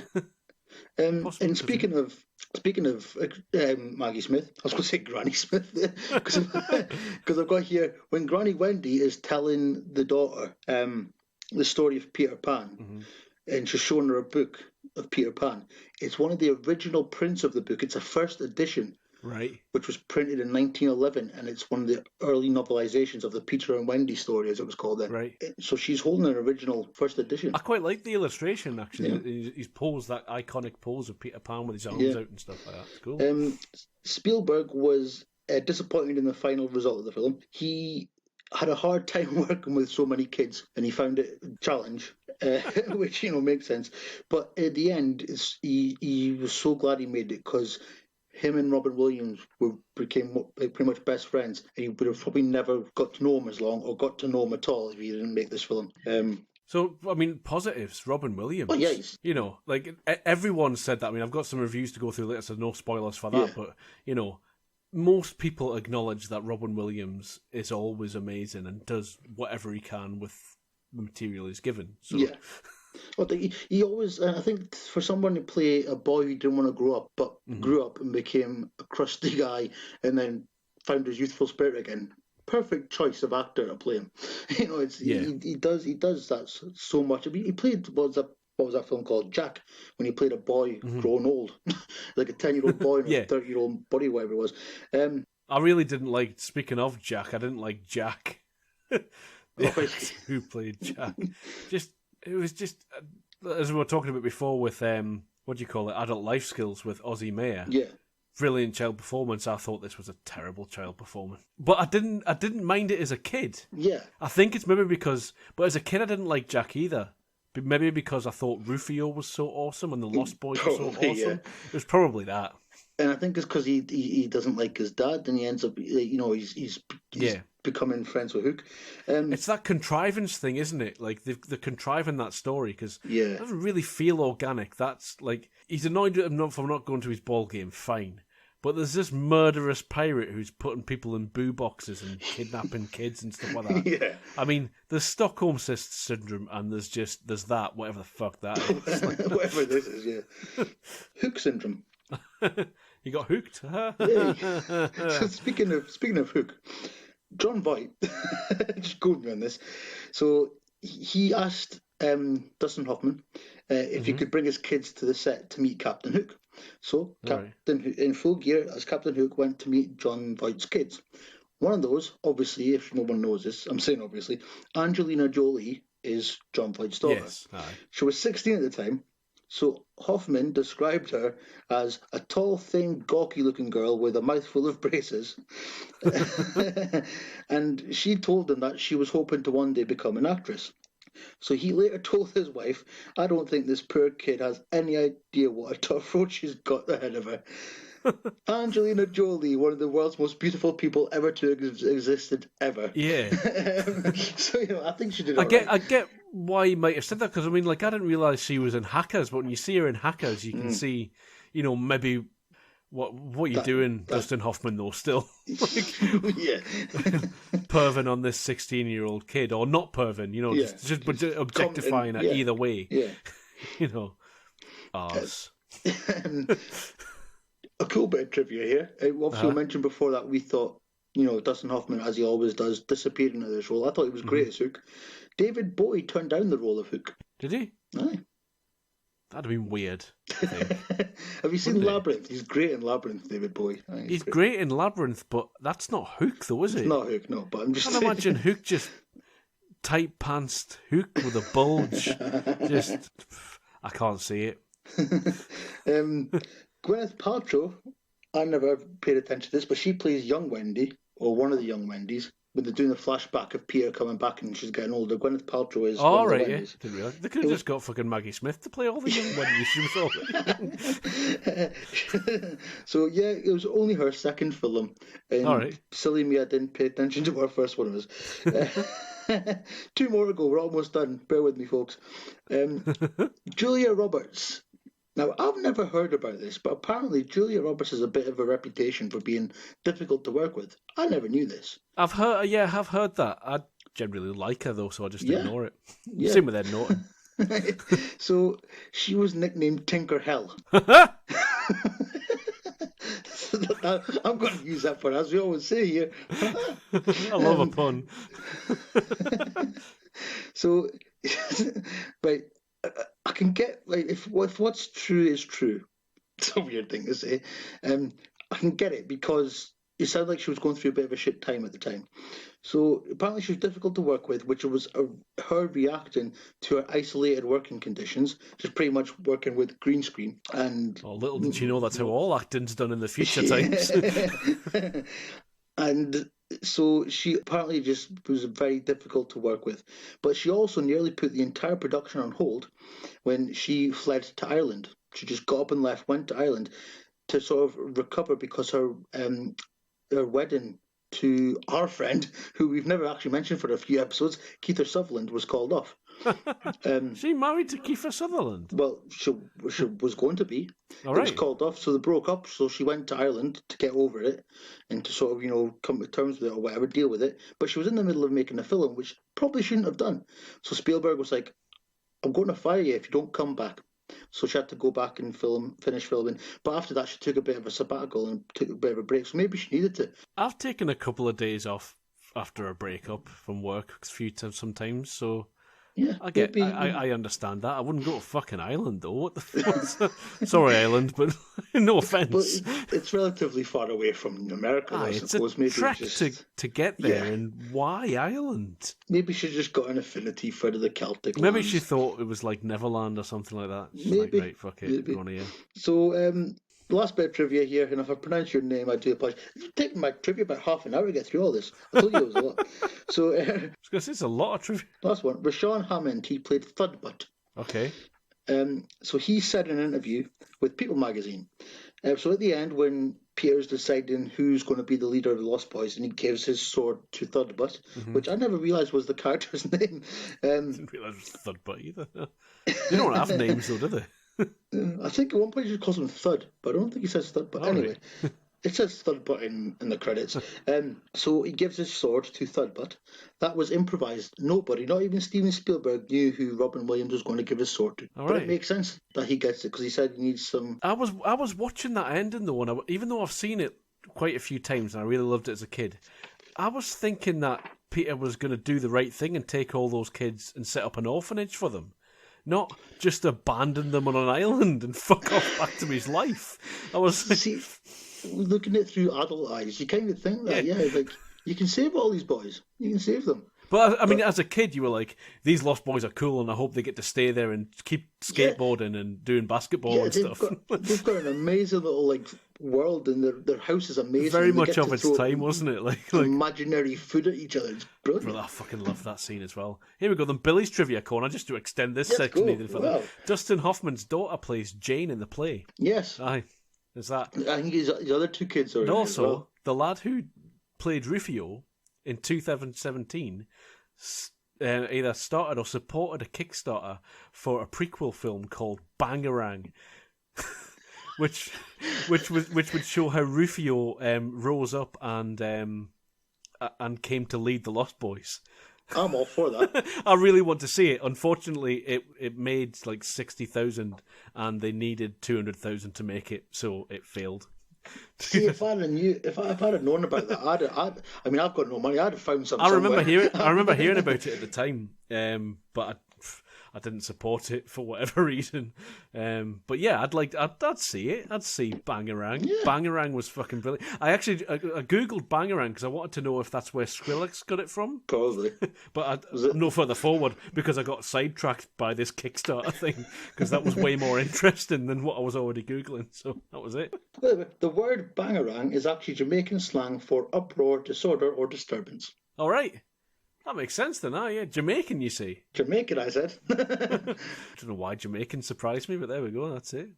Speaker 1: And speaking of Maggie Smith, I was going to say Granny Smith because I've got here when Granny Wendy is telling the daughter the story of Peter Pan, and she's showing her a book of Peter Pan. It's one of the original prints of the book. It's a first edition.
Speaker 2: Right.
Speaker 1: Which was printed in 1911, and it's one of the early novelizations of the Peter and Wendy story, as it was called then.
Speaker 2: Right.
Speaker 1: So she's holding an original first edition.
Speaker 2: I quite like the illustration, actually. Yeah. He's posed that iconic pose of Peter Pan with his arms out and stuff like that. It's cool.
Speaker 1: Spielberg was disappointed in the final result of the film. He had a hard time working with so many kids, and he found it a challenge, which makes sense. But at the end, he was so glad he made it because him and Robin Williams became pretty much best friends, and he would have probably never got to know him as long or got to know him at all if he didn't make this film.
Speaker 2: So, I mean, positives, Robin Williams.
Speaker 1: Oh, yeah.
Speaker 2: Like, everyone said that. I mean, I've got some reviews to go through later, so no spoilers for that, but, most people acknowledge that Robin Williams is always amazing and does whatever he can with the material he's given. So.
Speaker 1: Yeah. Well, he always, I think for someone to play a boy who didn't want to grow up, but grew up and became a crusty guy and then found his youthful spirit again, perfect choice of actor to play him. He does that so much. I mean, he played, what was that film called? Jack, when he played a boy grown old, like a 10-year-old boy in a 30-year-old body, whatever it was.
Speaker 2: I really didn't like, speaking of Jack, I didn't like Jack. Who played Jack? It was just, as we were talking about before with, adult life skills with Ozzie Mayer.
Speaker 1: Yeah.
Speaker 2: Brilliant child performance. I thought this was a terrible child performance. But I didn't mind it as a kid.
Speaker 1: Yeah.
Speaker 2: I think it's maybe but as a kid I didn't like Jack either. Maybe because I thought Rufio was so awesome and the Lost Boys were so awesome. Yeah. It was probably that. And
Speaker 1: I think it's because he doesn't like his dad, and he ends up, he's becoming friends with Hook.
Speaker 2: It's that contrivance thing, isn't it? Like they're contriving that story because it doesn't really feel organic. That's like he's annoyed at him for not going to his ball game. Fine, but there's this murderous pirate who's putting people in boo boxes and kidnapping kids and stuff like that.
Speaker 1: Yeah,
Speaker 2: I mean, there's Stockholm syndrome, and there's that whatever the fuck that is.
Speaker 1: Whatever this is, yeah, Hook syndrome.
Speaker 2: You got hooked.
Speaker 1: So speaking of Hook, John Voight, just going me on this. So he asked Dustin Hoffman if he could bring his kids to the set to meet Captain Hook. So Captain Hook, in full gear as Captain Hook, went to meet John Voight's kids. One of those, obviously, if no one knows this, I'm saying obviously, Angelina Jolie is John Voight's daughter.
Speaker 2: Yes, aye.
Speaker 1: She was 16 at the time. So Hoffman described her as a tall, thin, gawky-looking girl with a mouthful of braces. And she told him that she was hoping to one day become an actress. So he later told his wife, I don't think this poor kid has any idea what a tough road she's got ahead of her. Angelina Jolie, one of the world's most beautiful people ever to have existed ever.
Speaker 2: Yeah.
Speaker 1: So, I think she did
Speaker 2: I get why you might have said that, because, I mean, like, I didn't realise she was in Hackers, but when you see her in Hackers, you can see, maybe what you're doing, Dustin Hoffman, though, still.
Speaker 1: Yeah.
Speaker 2: Perving on this 16-year-old kid, or not perving, just objectifying her either way.
Speaker 1: Yeah.
Speaker 2: Arse.
Speaker 1: A cool bit of trivia here. Obviously, we mentioned before that we thought, Dustin Hoffman, as he always does, disappeared into this role. I thought he was great as Hook. David Bowie turned down the role of Hook.
Speaker 2: Did he?
Speaker 1: Aye.
Speaker 2: That'd have been weird, I think.
Speaker 1: Have you seen Labyrinth? He's great in Labyrinth, David Bowie. Aye,
Speaker 2: he's great in Labyrinth, but that's not Hook, though, is it?
Speaker 1: It's not Hook, no. But I'm just
Speaker 2: saying. I can't imagine Hook just tight-pantsed Hook with a bulge. I can't see it.
Speaker 1: Gwyneth Paltrow, I never paid attention to this, but she plays young Wendy, or one of the young Wendys, when they're doing the flashback of Peter coming back and she's getting older. Gwyneth Paltrow is one of the Wendys.
Speaker 2: Didn't realise. They could have just got fucking Maggie Smith to play all the young Wendys she was already.
Speaker 1: So, yeah, it was only her second film.
Speaker 2: All right.
Speaker 1: Silly me, I didn't pay attention to her first one. Was. 2 more to go. We're almost done. Bear with me, folks. Julia Roberts. Now, I've never heard about this, but apparently Julia Roberts has a bit of a reputation for being difficult to work with. I never knew this.
Speaker 2: I've heard that. I generally like her, though, so I just ignore it.
Speaker 1: Yeah.
Speaker 2: Same with Ed Norton.
Speaker 1: So she was nicknamed Tinker Hell. I'm going to use that for, as we always say here.
Speaker 2: I love a pun.
Speaker 1: So, right. I can get, like, if what's true is true. It's a weird thing to say. I can get it because it sounded like she was going through a bit of a shit time at the time. So apparently she was difficult to work with, which was her reacting to her isolated working conditions. She's pretty much working with green screen. And
Speaker 2: little did she know that's how all acting's done in the future times.
Speaker 1: And so she apparently just was very difficult to work with. But she also nearly put the entire production on hold when she fled to Ireland. She just got up and left, went to Ireland to sort of recover because her wedding to our friend, who we've never actually mentioned for a few episodes, Keith Sutherland, was called off.
Speaker 2: She married to Kiefer Sutherland?
Speaker 1: Well, she was going to be.
Speaker 2: All
Speaker 1: It
Speaker 2: right.
Speaker 1: was called off, so they broke up. So she went to Ireland to get over it and to sort of, come to terms with it or whatever, deal with it. But she was in the middle of making a film, which probably shouldn't have done. So Spielberg was like, I'm going to fire you if you don't come back. So she had to go back and finish filming. But after that, she took a bit of a sabbatical and took a bit of a break. So maybe she needed to.
Speaker 2: I've taken a couple of days off after a breakup from work a few times sometimes, so
Speaker 1: yeah,
Speaker 2: I understand that. I wouldn't go to fucking Ireland, though. What the fuck? Sorry, Ireland, but no offence.
Speaker 1: But it's relatively far away from America, I suppose.
Speaker 2: It's a
Speaker 1: maybe
Speaker 2: trek
Speaker 1: just
Speaker 2: to get there, and why Ireland?
Speaker 1: Maybe she just got an affinity for the Celtic
Speaker 2: Maybe
Speaker 1: lands.
Speaker 2: she thought it was like Neverland or something like that. She's
Speaker 1: Maybe.
Speaker 2: like, right, fuck it, go on here.
Speaker 1: So, last bit of trivia here, and if I pronounce your name, I do apologize. It's taken my trivia about half an hour to get through all this. I told you it was a lot. So,
Speaker 2: Because it's a lot of trivia.
Speaker 1: last one. Rashawn Hammond, he played Thudbutt.
Speaker 2: Okay.
Speaker 1: So he said in an interview with People magazine, so at the end when Peter's deciding who's going to be the leader of the Lost Boys and he gives his sword to Thudbutt, which I never realised was the character's name.
Speaker 2: I didn't realise it was Thudbutt either. They don't have names though, do they?
Speaker 1: I think at one point he just calls him Thud, but I don't think he says Thud. But anyway, it says Thudbutt in the credits. So he gives his sword to Thudbutt. That was improvised. Nobody, not even Steven Spielberg, knew who Robin Williams was going to give his sword to. But it makes sense that he gets it because he said he needs some.
Speaker 2: I was watching that ending though, and even though I've seen it quite a few times and I really loved it as a kid, I was thinking that Peter was going to do the right thing and take all those kids and set up an orphanage for them. Not just abandon them on an island and fuck off back to his life. I was
Speaker 1: See, looking at it through adult eyes, you kind of think that, like, you can save all these boys. You can save them.
Speaker 2: But I mean, as a kid, you were like, these Lost Boys are cool and I hope they get to stay there and keep skateboarding and doing basketball and stuff.
Speaker 1: They've got an amazing little, like, world, and their house is amazing.
Speaker 2: Very much of its time, wasn't it? Like
Speaker 1: imaginary food at each other. It's brilliant.
Speaker 2: Well, I fucking love that scene as well. Here we go, then Billy's Trivia Corner, just to extend this section even further. Dustin Hoffman's daughter plays Jane in the play.
Speaker 1: Yes.
Speaker 2: Aye. Is that?
Speaker 1: I think his other two kids are
Speaker 2: and
Speaker 1: in
Speaker 2: also,
Speaker 1: it as well.
Speaker 2: the lad who played Rufio in 2017 either started or supported a Kickstarter for a prequel film called Bangarang, which would show how Rufio rose up and came to lead the Lost Boys.
Speaker 1: I'm all for that.
Speaker 2: I really want to see it. Unfortunately, it made like 60,000, and they needed 200,000 to make it, so it failed.
Speaker 1: See, if I'd have known about that, I've got no money. I'd have found something.
Speaker 2: I remember hearing about it at the time, but I didn't support it for whatever reason. But yeah, I'd see it. I'd see Bangarang. Yeah. Bangarang was fucking brilliant. I googled Bangarang because I wanted to know if that's where Skrillex got it from.
Speaker 1: Probably.
Speaker 2: But I'm no further forward because I got sidetracked by this Kickstarter thing because that was way more interesting than what I was already googling. So that was it.
Speaker 1: The word Bangarang is actually Jamaican slang for uproar, disorder, or disturbance.
Speaker 2: All right. That makes sense then, yeah. Jamaican, you see.
Speaker 1: Jamaican, I said.
Speaker 2: I don't know why Jamaican surprised me, but there we go, that's it.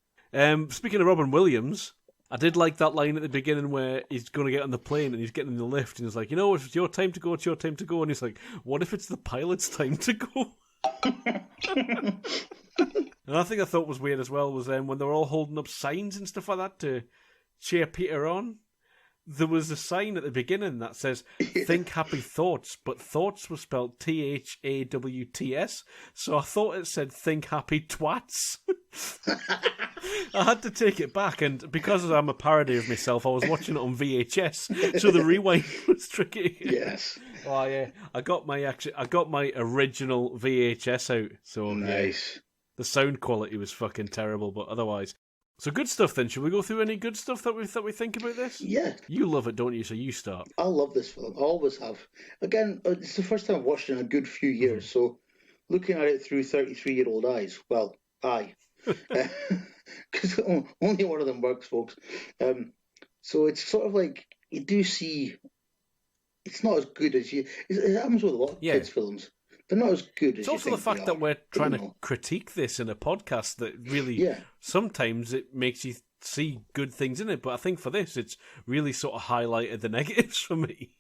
Speaker 2: Speaking of Robin Williams, I did like that line at the beginning where he's going to get on the plane and he's getting in the lift and he's like, it's your time to go, it's your time to go. And he's like, what if it's the pilot's time to go? And I think I thought was weird as well was when they were all holding up signs and stuff like that to cheer Peter on. There was a sign at the beginning that says, think happy thoughts, but thoughts was spelled THAWTS, so I thought it said think happy twats. I had to take it back, and because I'm a parody of myself, I was watching it on VHS, so the rewind was tricky.
Speaker 1: Yes.
Speaker 2: Oh yeah, I got my original VHS out, so
Speaker 1: nice.
Speaker 2: The sound quality was fucking terrible, but otherwise... So good stuff then. Should we go through any good stuff that we think about this?
Speaker 1: Yeah.
Speaker 2: You love it, don't you? So you start.
Speaker 1: I love this film. I always have. Again, it's the first time I've watched it in a good few years, so looking at it through 33-year-old eyes, well, aye. Because only one of them works, folks. So it's sort of like, you do see, it's not as good as you... It happens with a lot of kids' films. They're not as good as you think. It's also
Speaker 2: the fact that we're trying to critique this in a podcast that really sometimes it makes you see good things in it. But I think for this, it's really sort of highlighted the negatives for me.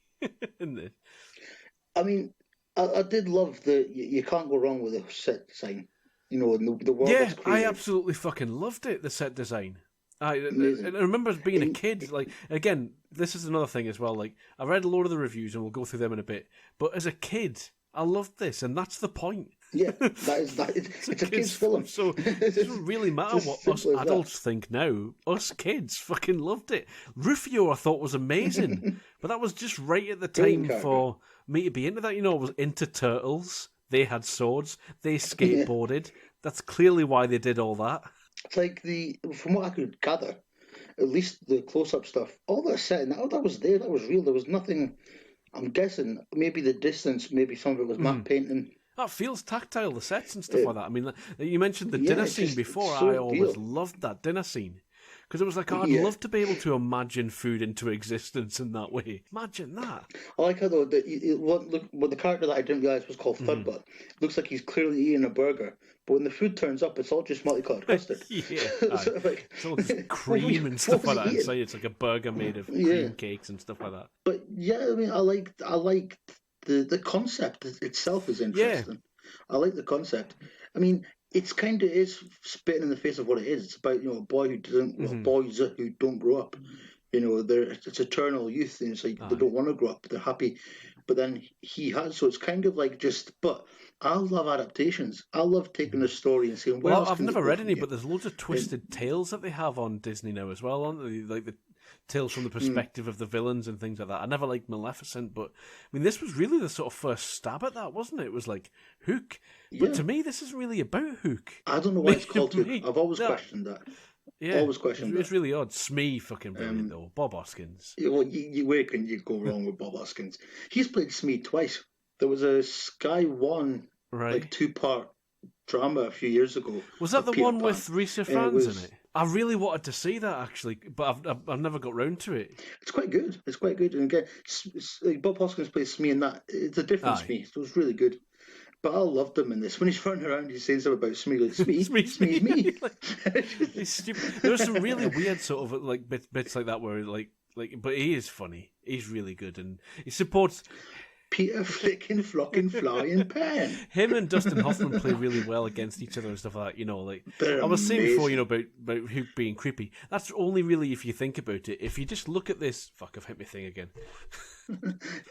Speaker 1: I mean, I did love you can't go wrong with the set design. And the world that's created.
Speaker 2: I absolutely fucking loved it, the set design. I remember being a kid, like, again, this is another thing as well. Like, I read a lot of the reviews and we'll go through them in a bit. But as a kid... I loved this, and that's the point.
Speaker 1: Yeah, it's a kid's film.
Speaker 2: So it doesn't really matter what us adults think now. Us kids fucking loved it. Rufio I thought was amazing, but that was just right at the time for me to be into that. I was into turtles. They had swords. They skateboarded. That's clearly why they did all that.
Speaker 1: It's like from what I could gather, at least the close-up stuff, all that setting, that was there. That was real. There was nothing... I'm guessing maybe the distance, maybe some of it was matte painting.
Speaker 2: That feels tactile, the sets and stuff like that. I mean, you mentioned the dinner scene before. So I always loved that dinner scene. Because it was like, I'd love to be able to imagine food into existence in that way. Imagine that.
Speaker 1: I like how, though, the character that I didn't realise was called Thudbutt looks like he's clearly eating a burger. But when the food turns up, it's all just multicolored custard.
Speaker 2: Sort of like, it's all just cream and stuff like that inside. It's like a burger made of cream cakes and stuff like that.
Speaker 1: But yeah, I mean, I like the concept itself is interesting. Yeah. I like the concept. I mean, it's kind of is spitting in the face of what it is. It's about a boy who doesn't, boys who don't grow up. It's eternal youth, and it's like they don't want to grow up. They're happy, but then he has. So it's kind of like but I love adaptations. I love taking a story and saying,
Speaker 2: well, I've never read any, but there's loads of twisted tales that they have on Disney now as well, aren't they? Like the tales from the perspective of the villains and things like that. I never liked Maleficent, but I mean, this was really the sort of first stab at that, wasn't it? It was like Hook, but to me, this isn't really about Hook.
Speaker 1: I don't know why it's called Hook. I've always questioned that.
Speaker 2: Yeah,
Speaker 1: always questioned that.
Speaker 2: It's really odd. Smee fucking brilliant though. Bob Hoskins.
Speaker 1: Well, where can you go wrong with Bob Hoskins? He's played Smee twice. There was a Sky One like 2-part drama a few years ago.
Speaker 2: Was that the
Speaker 1: Peter
Speaker 2: one
Speaker 1: Pan.
Speaker 2: with Rhys Ifans in it? I really wanted to see that actually, but I've never got round to it.
Speaker 1: It's quite good. It's quite good. And again, Bob Hoskins plays Smee in that. It's a different Smee. So it's really good. But I loved him in this. When he's running around, he's saying something about Smee, like Smee, me.
Speaker 2: He's stupid. There's some really weird sort of like bits like that where like, but he is funny. He's really good, and he supports
Speaker 1: Peter flicking, flocking, flying Pan.
Speaker 2: Him and Dustin Hoffman play really well against each other and stuff like that. You know, like
Speaker 1: They're
Speaker 2: I was saying
Speaker 1: amazing.
Speaker 2: before, you know, about Hook being creepy. That's only really if you think about it. If you just look at this, fuck, I've hit my thing again.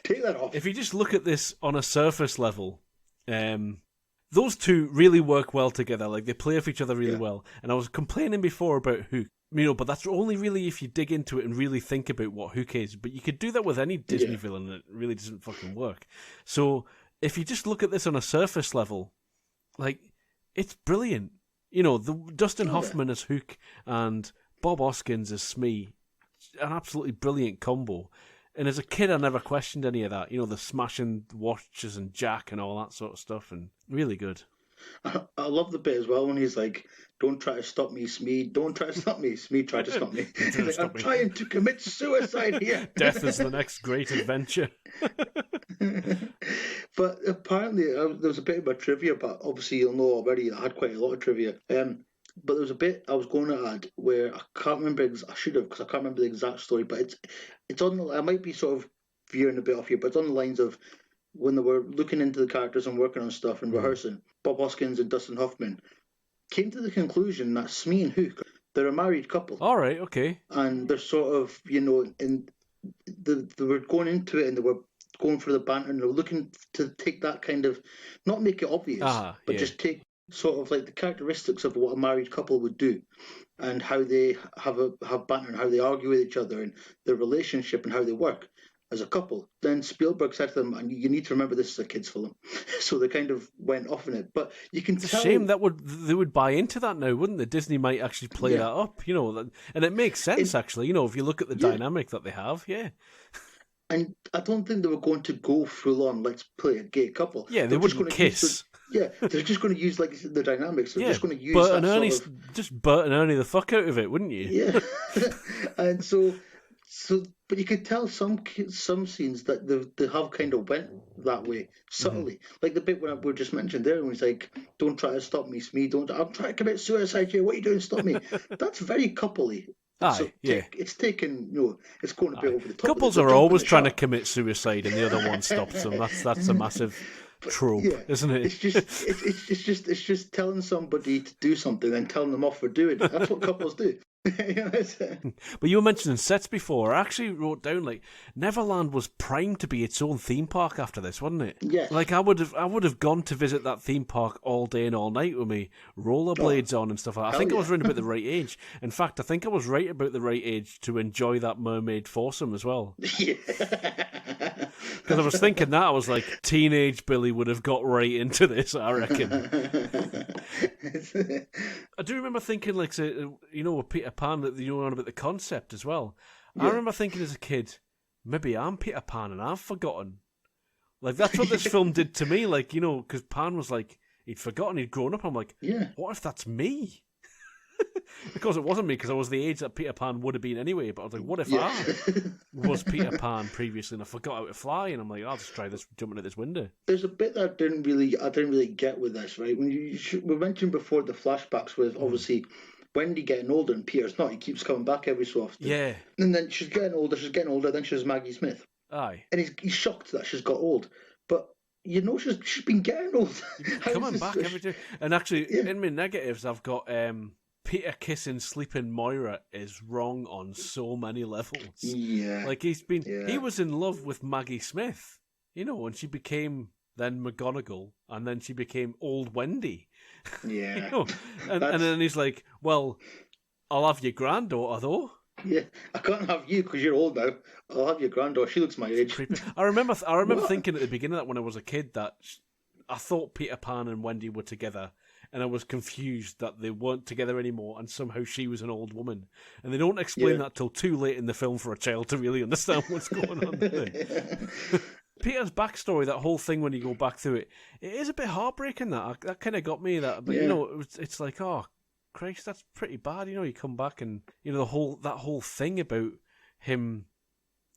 Speaker 1: Take that off.
Speaker 2: If you just look at this on a surface level, those two really work well together. Like they play off each other really well. And I was complaining before about Hook. You know, but that's only really if you dig into it and really think about what Hook is. But you could do that with any Disney villain, and it really doesn't fucking work. So if you just look at this on a surface level, like it's brilliant. You know, the Dustin Hoffman as Hook and Bob Hoskins as Smee, an absolutely brilliant combo. And as a kid, I never questioned any of that. You know, the smashing watches and Jack and all that sort of stuff, and really good.
Speaker 1: I love the bit as well when he's like, "Don't try to stop me, Smee. Don't try to stop me. Smee tried to stop me. He's like, I'm trying to commit suicide here.
Speaker 2: Death is the next great adventure."
Speaker 1: But apparently, there was a bit of a trivia, but obviously you'll know already I had quite a lot of trivia. But there was a bit I was going to add where I can't remember. I should have, because I can't remember the exact story. But it's on the. I might be sort of veering a bit off here, but it's on the lines of when they were looking into the characters and working on stuff and rehearsing. Bob Hoskins and Dustin Hoffman came to the conclusion that Smee and Hook, they're a married couple.
Speaker 2: All right, okay.
Speaker 1: And they're sort of, you know, they were going into it and they were going for the banter and they were looking to take that kind of, not make it obvious, but just take sort of like the characteristics of what a married couple would do and how they have banter and how they argue with each other and their relationship and how they work as a couple. Then Spielberg said to them, and you need to remember this is a kid's film, so they kind of went off in it. But you can tell.
Speaker 2: It's a shame they would buy into that now, wouldn't they? Disney might actually play that up, you know, and it makes sense actually. You know, if you look at the dynamic that they have,
Speaker 1: And I don't think they were going to go full on. Let's play a gay couple.
Speaker 2: Yeah, they wouldn't kiss.
Speaker 1: They're just going to use like the dynamics. They're just going to use
Speaker 2: Bert
Speaker 1: that
Speaker 2: and Ernie,
Speaker 1: sort of...
Speaker 2: just Bert and Ernie the fuck out of it, wouldn't you?
Speaker 1: Yeah, and so, but you could tell some scenes that they have kind of went that way subtly, like the bit when we just mentioned there, when he's like, "Don't try to stop me, Smee. I'm trying to commit suicide here. What are you doing? Stop me." That's very coupley. It's taken, you know, it's going a bit over the top.
Speaker 2: Couples are always trying to commit suicide, and the other one stops them. That's a massive trope, isn't it?
Speaker 1: It's just telling somebody to do something and telling them off for doing it. That's what couples do.
Speaker 2: But you were mentioning sets before. I actually wrote down like Neverland was primed to be its own theme park after this, wasn't it?
Speaker 1: Yeah.
Speaker 2: Like I would have gone to visit that theme park all day and all night with me rollerblades on and stuff like that. I think I was around about the right age. In fact, I think I was right about the right age to enjoy that mermaid foursome as well.
Speaker 1: Yeah.
Speaker 2: Because I was thinking that I was like, teenage Billy would have got right into this, I reckon. I do remember thinking, like, you know, with Peter Pan, that you know about the concept as well. Yeah. I remember thinking as a kid, maybe I'm Peter Pan and I've forgotten. Like, that's what this film did to me. Like, you know, because Pan was like, he'd forgotten, he'd grown up. I'm like, what if that's me? Because it wasn't me, because I was the age that Peter Pan would have been anyway. But I was like, what if I was Peter Pan previously and I forgot how to fly? And I'm like, I'll just try this, jumping at this window.
Speaker 1: There's a bit that I didn't really get with this, right? When we mentioned before the flashbacks with obviously Wendy getting older and Peter's not. He keeps coming back every so often.
Speaker 2: Yeah.
Speaker 1: And then she's getting older. Then she's Maggie Smith.
Speaker 2: Aye.
Speaker 1: And he's shocked that she's got old, but. You know, she's been getting old.
Speaker 2: Coming back every day. And actually, in my negatives, I've got Peter kissing sleeping Moira is wrong on so many levels.
Speaker 1: Yeah.
Speaker 2: Like he was in love with Maggie Smith, you know, and she became then McGonagall, and then she became old Wendy.
Speaker 1: Yeah.
Speaker 2: You know? And then he's like, well, I'll have your granddaughter though.
Speaker 1: Yeah, I can't have you because you're old now. I'll have your granddaughter. She looks my age.
Speaker 2: Creepy. I remember thinking at the beginning of that when I was a kid that I thought Peter Pan and Wendy were together, and I was confused that they weren't together anymore, and somehow she was an old woman. And they don't explain that till too late in the film for a child to really understand what's going on there. Peter's backstory, that whole thing when you go back through it, it is a bit heartbreaking. That kind of got me. But you know, it's like, oh Christ, that's pretty bad. You know, you come back and you know that whole thing about him,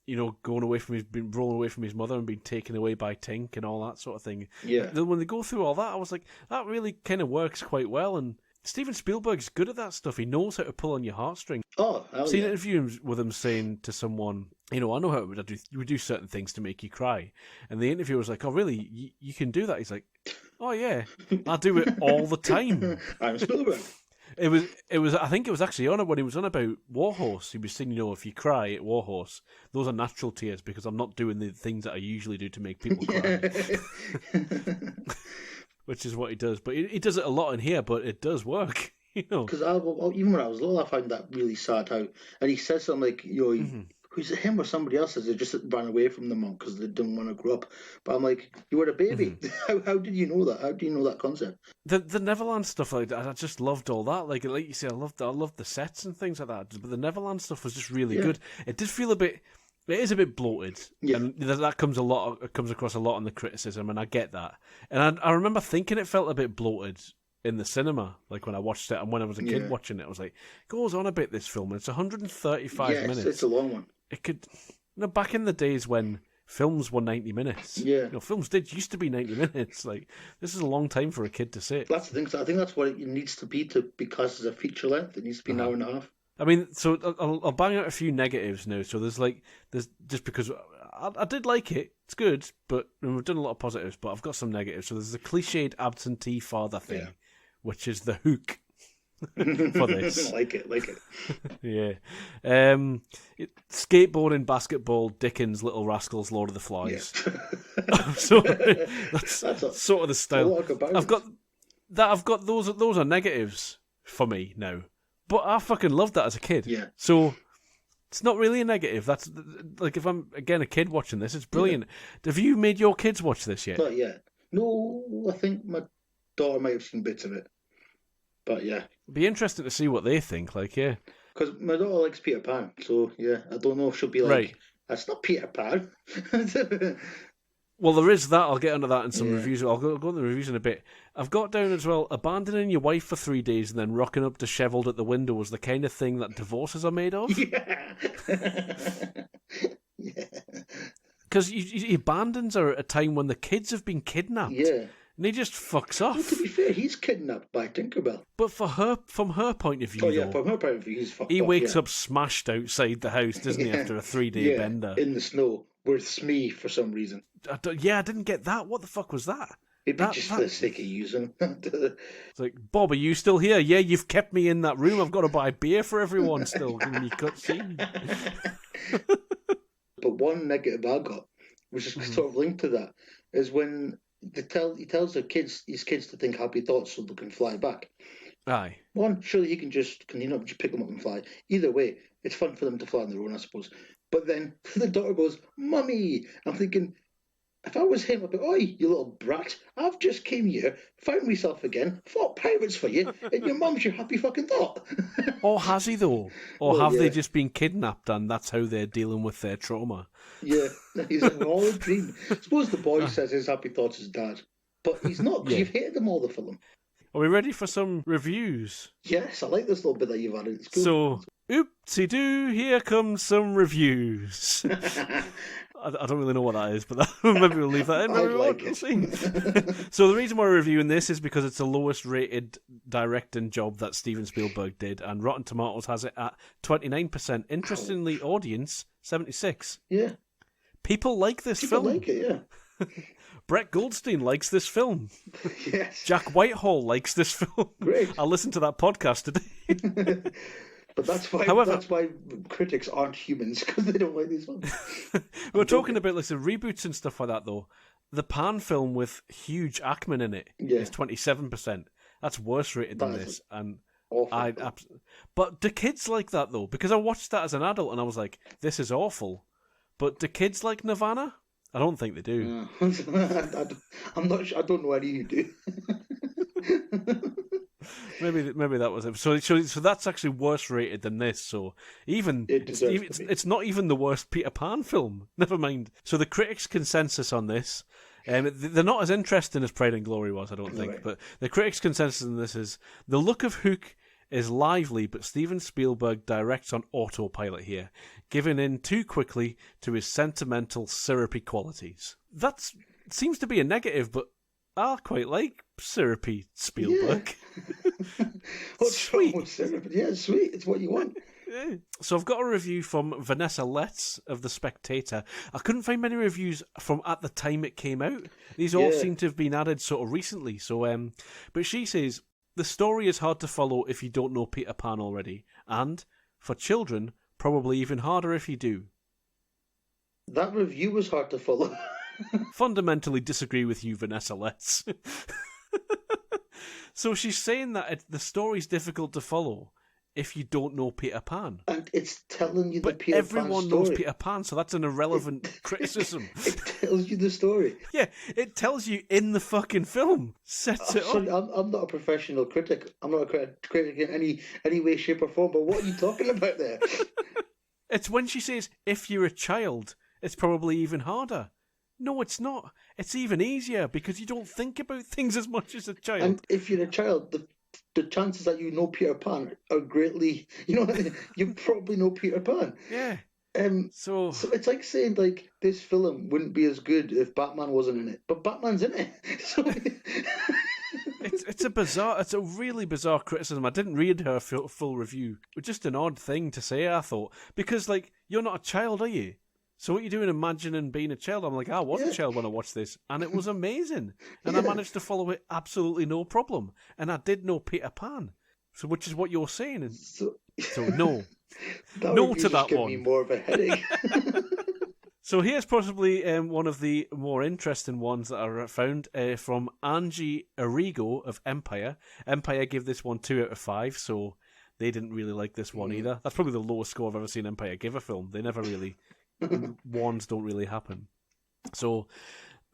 Speaker 2: you know, rolling away from his mother and being taken away by Tink and all that sort of thing.
Speaker 1: Yeah.
Speaker 2: When they go through all that, I was like, that really kind of works quite well. And Steven Spielberg's good at that stuff. He knows how to pull on your heartstrings.
Speaker 1: Oh,
Speaker 2: I've seen an interview with him saying to someone, you know, I know how we do certain things to make you cry. And the interviewer was like, oh, really? You can do that? He's like, oh, yeah, I do it all the time.
Speaker 1: I'm Spielberg.
Speaker 2: It was. I think it was actually on it when he was on about Warhorse. He was saying, you know, if you cry at Warhorse, those are natural tears because I'm not doing the things that I usually do to make people cry. Which is what he does. But he does it a lot in here, but it does work. You know,
Speaker 1: because even when I was little, I found that really sad. And he says something like, you know, who's it, him or somebody else says they just ran away from the mom because they didn't want to grow up. But I'm like, you were a baby. How did you know that? How do you know that concept?
Speaker 2: The Neverland stuff like that, I just loved all that. Like you say, I loved the sets and things like that. But the Neverland stuff was just really good. It did feel it is a bit bloated, and that comes across a lot in the criticism, and I get that. And I remember thinking it felt a bit bloated in the cinema, like when I watched it, and when I was a kid watching it, I was like, it goes on a bit, this film, and it's 135 minutes.
Speaker 1: It's a long one.
Speaker 2: It could, you know, back in the days when films were 90 minutes.
Speaker 1: Yeah.
Speaker 2: You know, films used to be 90 minutes. Like, this is a long time for a kid to sit.
Speaker 1: That's the thing. So I think that's what it needs to be because it's a feature length. It needs to be an hour and a half.
Speaker 2: I mean, so I'll bang out a few negatives now. So there's just because I did like it, it's good, but we've done a lot of positives, but I've got some negatives. So there's the cliched absentee father thing, which is the hook for this.
Speaker 1: like it.
Speaker 2: Yeah. Skateboarding, basketball, Dickens, Little Rascals, Lord of the Flies. Yeah. So that's sort of the style. I've got those are negatives for me now. But I fucking loved that as a kid.
Speaker 1: Yeah.
Speaker 2: So it's not really a negative. That's like if I'm again a kid watching this, it's brilliant. Yeah. Have you made your kids watch this yet?
Speaker 1: Not yet. No, I think my daughter might have seen bits of it. But yeah.
Speaker 2: It'd be interesting to see what they think. Like, yeah.
Speaker 1: Because my daughter likes Peter Pan, so yeah, I don't know if she'll be like, right. That's not Peter Pan.
Speaker 2: Well, there is that. I'll get into that in some reviews. I'll go into the reviews in a bit. I've got down as well, abandoning your wife for 3 days and then rocking up dishevelled at the window was the kind of thing that divorces are made of.
Speaker 1: Yeah. Yeah.
Speaker 2: Because he abandons her at a time when the kids have been kidnapped.
Speaker 1: Yeah.
Speaker 2: And he just fucks off.
Speaker 1: Well, to be fair, he's kidnapped by Tinkerbell.
Speaker 2: But from her point of view,
Speaker 1: from her point of view, he's fucked off.
Speaker 2: He wakes up smashed outside the house, doesn't he, after a 3-day bender?
Speaker 1: In the snow with Smee for some reason.
Speaker 2: I didn't get that. What the fuck was that?
Speaker 1: Maybe just for the sake of using.
Speaker 2: It's like, Bob, are you still here? Yeah, you've kept me in that room. I've got to buy beer for everyone still. Giving me cutscene.
Speaker 1: But one negative I got, which is sort of linked to that, is when he tells his kids to think happy thoughts so they can fly back.
Speaker 2: Aye.
Speaker 1: One, surely can he not just pick them up and fly? Either way, it's fun for them to fly on their own, I suppose. But then the daughter goes, Mummy! I'm thinking, if I was him, I'd be, oi, you little brat, I've just came here, found myself again, fought pirates for you, and your mum's your happy fucking thought.
Speaker 2: Or has he, though? Or have they just been kidnapped and that's how they're dealing with their trauma?
Speaker 1: Yeah, he's all a dream. I suppose the boy says his happy thoughts is dad, but he's not, because you've hated them all the film.
Speaker 2: Are we ready for some reviews?
Speaker 1: Yes, I like this little bit that you've added. It's cool.
Speaker 2: So, oopsie-doo, here comes some reviews. I don't really know what that is, but maybe we'll leave that in.
Speaker 1: I like it.
Speaker 2: So the reason why we're reviewing this is because it's the lowest rated directing job that Steven Spielberg did, and Rotten Tomatoes has it at 29%. Interestingly, audience, 76%.
Speaker 1: Yeah.
Speaker 2: People like this film.
Speaker 1: People like it, yeah.
Speaker 2: Brett Goldstein likes this film.
Speaker 1: Yes.
Speaker 2: Jack Whitehall likes this film.
Speaker 1: Great.
Speaker 2: I listened to that podcast today.
Speaker 1: But that's why critics aren't humans, because they don't like these films.
Speaker 2: We're talking about reboots and stuff like that, though. The Pan film with Hugh Jackman in it is 27%. That's worse rated than this. And
Speaker 1: Awful.
Speaker 2: But do kids like that though? Because I watched that as an adult and I was like, this is awful. But do kids like Nirvana? I don't think they do.
Speaker 1: I'm not sure. I don't know any who do.
Speaker 2: Maybe that was it. So that's actually worse rated than this. So it's not even the worst Peter Pan film. Never mind. So the critics' consensus on this, they're not as interesting as Pride and Glory was, I don't think. Right. But the critics' consensus on this is the look of Hook is lively, but Steven Spielberg directs on autopilot here, giving in too quickly to his sentimental, syrupy qualities. That seems to be a negative, but I quite like syrupy Spielberg.
Speaker 1: Yeah. What's wrong with syrupy? Yeah, sweet. It's what you want.
Speaker 2: Yeah. So I've got a review from Vanessa Letts of The Spectator. I couldn't find many reviews from at the time it came out. These all seem to have been added sort of recently. So, but she says, the story is hard to follow if you don't know Peter Pan already. And, for children, probably even harder if you do.
Speaker 1: That review was hard to follow.
Speaker 2: Fundamentally disagree with you, Vanessa Letts. So she's saying that the story's difficult to follow if you don't know Peter Pan.
Speaker 1: And it's telling you the
Speaker 2: but
Speaker 1: Peter Pan story.
Speaker 2: Everyone knows Peter Pan, so that's an irrelevant criticism.
Speaker 1: It tells you the story.
Speaker 2: Yeah, it tells you in the fucking film. Sets it
Speaker 1: sorry,
Speaker 2: up.
Speaker 1: I'm not a professional critic. I'm not a critic in any way, shape or form, but what are you talking about there?
Speaker 2: It's when she says, if you're a child, it's probably even harder. No, it's not. It's even easier because you don't think about things as much as a child.
Speaker 1: And if you're a child, the chances that you know Peter Pan are greatly, you probably know Peter Pan.
Speaker 2: Yeah.
Speaker 1: So it's like saying like this film wouldn't be as good if Batman wasn't in it, but Batman's in it. So
Speaker 2: it's a really bizarre criticism. I didn't read her full review, but just an odd thing to say, I thought, because like you're not a child, are you? So what are you doing imagining being a child? I'm like, I was a child when I watched this, and it was amazing. And I managed to follow it absolutely no problem. And I did know Peter Pan. So which is what you're saying. And so no. No to that one.
Speaker 1: Me more of a headache.
Speaker 2: So here's possibly one of the more interesting ones that I found from Angie Arrigo of Empire. Empire gave this one 2 out of 5, so they didn't really like this one either. That's probably the lowest score I've ever seen Empire give a film. They never really... ones don't really happen. So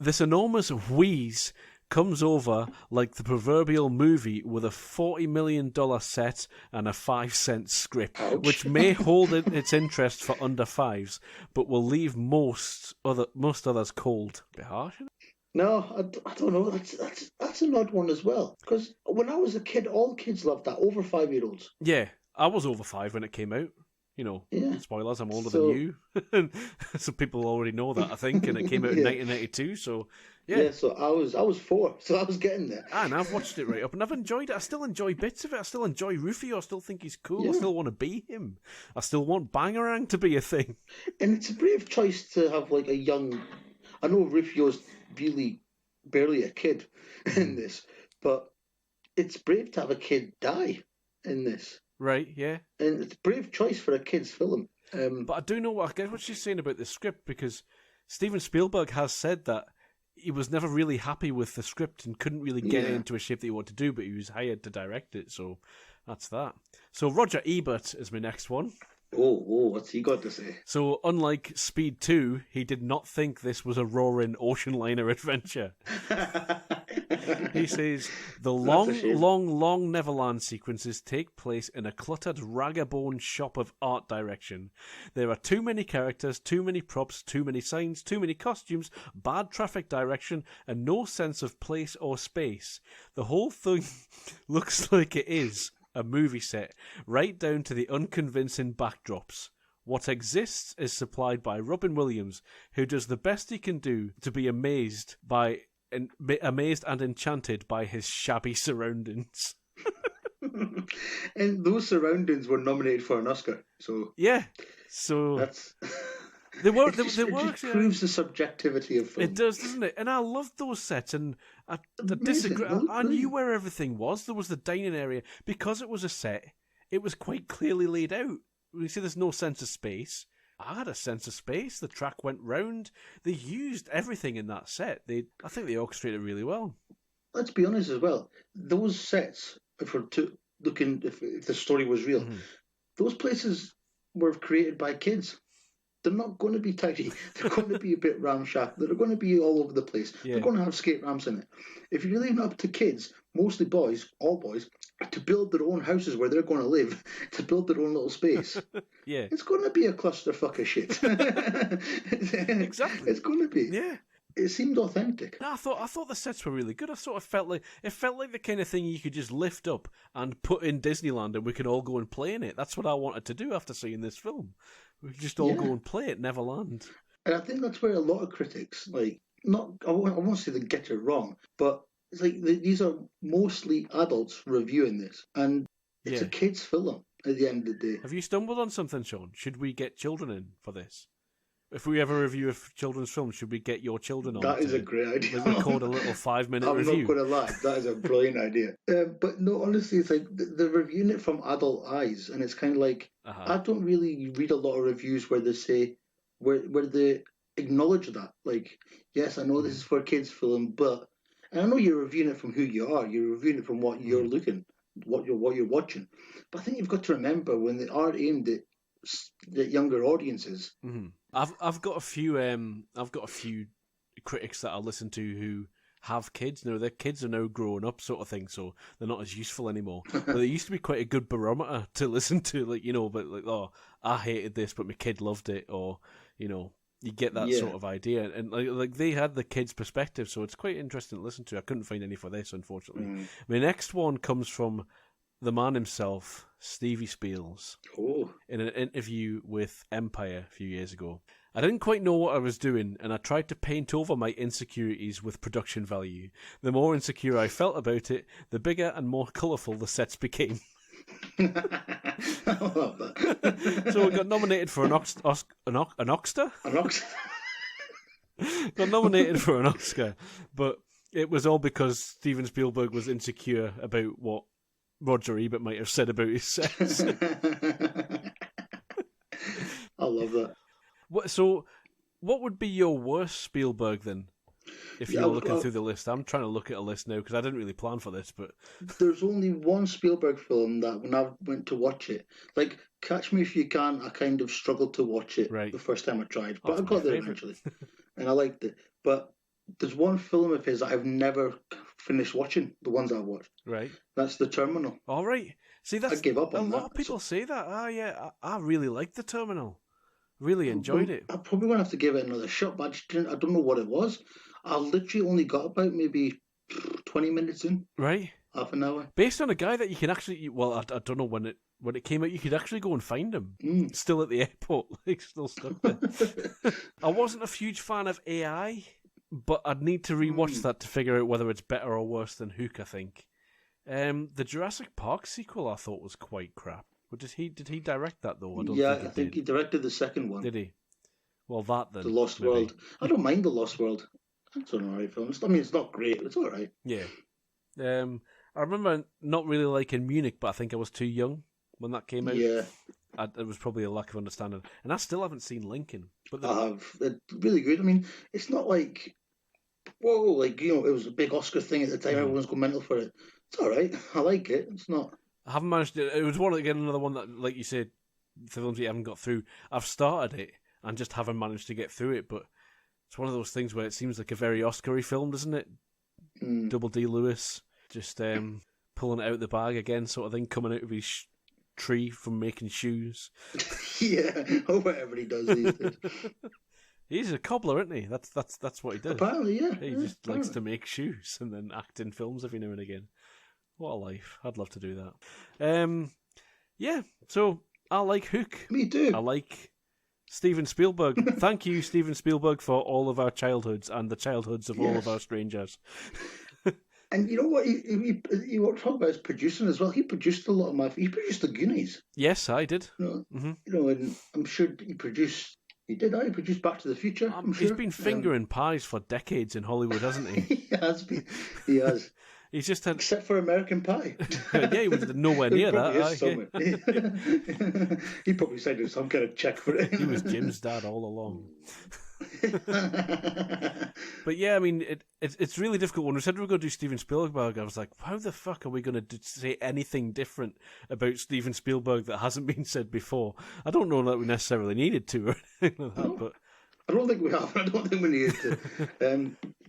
Speaker 2: this enormous wheeze comes over like the proverbial movie with a $40 million set and a 5-cent script. Ouch. Which may hold its interest for under fives, but will leave most others cold. A bit harsh, isn't it?
Speaker 1: No, I don't know. That's an odd one as well. Because when I was a kid, all kids loved that, over 5-year-olds.
Speaker 2: Yeah, I was over 5 when it came out. Spoilers, I'm older than you. So people already know that, I think, and it came out in 1992, so yeah.
Speaker 1: So I was 4, so I was getting there.
Speaker 2: And I've watched it right up, and I've enjoyed it. I still enjoy bits of it. I still enjoy Rufio. I still think he's cool. I still want to be him. I still want Bangarang to be a thing.
Speaker 1: And it's a brave choice to have like a young... I know Rufio's really barely a kid in this, but it's brave to have a kid die in this.
Speaker 2: Right, yeah.
Speaker 1: And it's a brave choice for a kid's film.
Speaker 2: But I do know I get what she's saying about the script, because Steven Spielberg has said that he was never really happy with the script and couldn't really get it into a shape that he wanted to do, but he was hired to direct it, so that's that. So Roger Ebert is my next one.
Speaker 1: Oh, what's he got to say?
Speaker 2: So, unlike Speed 2, he did not think this was a roaring ocean liner adventure. He says, the long Neverland sequences take place in a cluttered, ragabone shop of art direction. There are too many characters, too many props, too many signs, too many costumes, bad traffic direction, and no sense of place or space. The whole thing looks like it is a movie set, right down to the unconvincing backdrops. What exists is supplied by Robin Williams, who does the best he can do to be amazed and enchanted by his shabby surroundings.
Speaker 1: And those surroundings were nominated for an Oscar, so
Speaker 2: yeah, so
Speaker 1: that's
Speaker 2: it
Speaker 1: just proves the subjectivity of film.
Speaker 2: It does, doesn't it? And I loved those sets, and I disagree. I knew where everything was. There was the dining area. Because it was a set, it was quite clearly laid out. You see, there's no sense of space. I had a sense of space. The track went round. They used everything in that set. I think they orchestrated it really well.
Speaker 1: Let's be honest as well. Those sets, looking if the story was real.
Speaker 2: Mhm.
Speaker 1: Those places were created by kids. They're not going to be tidy. They're going to be a bit ramshackle. They're going to be all over the place.
Speaker 2: Yeah.
Speaker 1: They're going to have skate ramps in it. If you're leaving it up to kids, mostly boys, all boys, to build their own houses where they're going to live, to build their own little space,
Speaker 2: Yeah.
Speaker 1: it's going to be a clusterfuck of shit.
Speaker 2: Exactly.
Speaker 1: It's going to be.
Speaker 2: Yeah.
Speaker 1: It seemed authentic.
Speaker 2: No, I thought the sets were really good. I sort of felt like the kind of thing you could just lift up and put in Disneyland, and we can all go and play in it. That's what I wanted to do after seeing this film. We could just all go and play at Neverland.
Speaker 1: And I think that's where a lot of critics, I won't say they get it wrong, but it's like these are mostly adults reviewing this, and it's a kids' film at the end of the day.
Speaker 2: Have you stumbled on something, Sean? Should we get children in for this? If we ever review a children's film, should we get your children on?
Speaker 1: That is a great idea.
Speaker 2: Record a little 5-minute review.
Speaker 1: I'm not going to lie, that is a brilliant idea. But no, honestly, it's like they're reviewing it from adult eyes, and it's kind of like I don't really read a lot of reviews where they say where they acknowledge that. Like, yes, I know this is for a kids' film, but and I know you're reviewing it from who you are. You're reviewing it from what you're looking, what you're watching. But I think you've got to remember when they are aimed at younger audiences.
Speaker 2: Mm-hmm. I've got a few critics that I listen to who have kids. Now their kids are now growing up, sort of thing, so they're not as useful anymore. But they used to be quite a good barometer to listen to, but oh, I hated this, but my kid loved it, or you get that sort of idea, and like they had the kids' perspective, so it's quite interesting to listen to. I couldn't find any for this, unfortunately. My next one comes from the man himself, Stevie Spielberg, in an interview with Empire a few years ago. I didn't quite know what I was doing, and I tried to paint over my insecurities with production value. The more insecure I felt about it, the bigger and more colourful the sets became.
Speaker 1: I love that.
Speaker 2: So we got nominated for an Oscar?
Speaker 1: An Oscar?
Speaker 2: Got nominated for an Oscar, but it was all because Steven Spielberg was insecure about what Roger Ebert might have said about his sets.
Speaker 1: I love that.
Speaker 2: So, what would be your worst Spielberg then? If you're looking through the list, I'm trying to look at a list now because I didn't really plan for this. But
Speaker 1: there's only one Spielberg film that when I went to watch it, like Catch Me If You Can, I kind of struggled to watch it the first time I tried, but I got there eventually, and I liked it. But there's one film of his that I've never finished watching. The ones I've watched,
Speaker 2: right?
Speaker 1: That's The Terminal.
Speaker 2: All right. See, I
Speaker 1: gave up on
Speaker 2: a lot of people say that. Oh yeah, I really liked The Terminal. Really enjoyed it.
Speaker 1: I'm probably going to have to give it another shot, but I don't know what it was. I literally only got about maybe 20 minutes in.
Speaker 2: Right.
Speaker 1: Half an hour.
Speaker 2: Based on a guy that you can actually, I don't know when it came out, you could actually go and find him. Still at the airport, still stuck there. I wasn't a huge fan of AI, but I'd need to rewatch that to figure out whether it's better or worse than Hook, I think. The Jurassic Park sequel I thought was quite crap. But did he direct that though?
Speaker 1: I think he directed the second one.
Speaker 2: Did he? Well, that then.
Speaker 1: The Lost World. I don't mind The Lost World. It's an alright film. I mean, it's not great, but it's alright.
Speaker 2: Yeah. I remember not really liking Munich, but I think I was too young when that came out.
Speaker 1: Yeah.
Speaker 2: It was probably a lack of understanding. And I still haven't seen Lincoln. But
Speaker 1: I have. It's really good. I mean, it's not like, it was a big Oscar thing at the time. Everyone's going mental for it. It's alright. I like it. It's not...
Speaker 2: I haven't managed to... It was another one that, like you said, the films you haven't got through. I've started it and just haven't managed to get through it, but it's one of those things where it seems like a very Oscar-y film, doesn't it? Double D. Lewis just pulling it out of the bag again, sort of thing, coming out of his tree from making shoes.
Speaker 1: Yeah, or whatever he does these days.
Speaker 2: He's a cobbler, isn't he? That's what he does.
Speaker 1: Apparently, yeah.
Speaker 2: He just likes to make shoes and then act in films every now and again. What a life. I'd love to do that. Yeah, so I like Hook.
Speaker 1: Me too.
Speaker 2: I like Steven Spielberg. Thank you, Steven Spielberg, for all of our childhoods and the childhoods of all of our strangers.
Speaker 1: And you know what? He talk about his producing as well. He produced a lot of he produced The Goonies.
Speaker 2: Yes, I did.
Speaker 1: And I'm sure he produced... He produced Back to the Future.
Speaker 2: He's been fingering pies for decades in Hollywood, hasn't he?
Speaker 1: He has been. He has.
Speaker 2: He's just had...
Speaker 1: Except for American Pie.
Speaker 2: Yeah, he was nowhere near that.
Speaker 1: He probably signed some kind of check for it.
Speaker 2: He was Jim's dad all along. But yeah, I mean, it's really difficult. When we said we were going to do Steven Spielberg, I was like, how the fuck are we going to say anything different about Steven Spielberg that hasn't been said before? I don't know that we necessarily needed to or anything like that,
Speaker 1: No.
Speaker 2: but
Speaker 1: I don't think we have. I don't think we need to.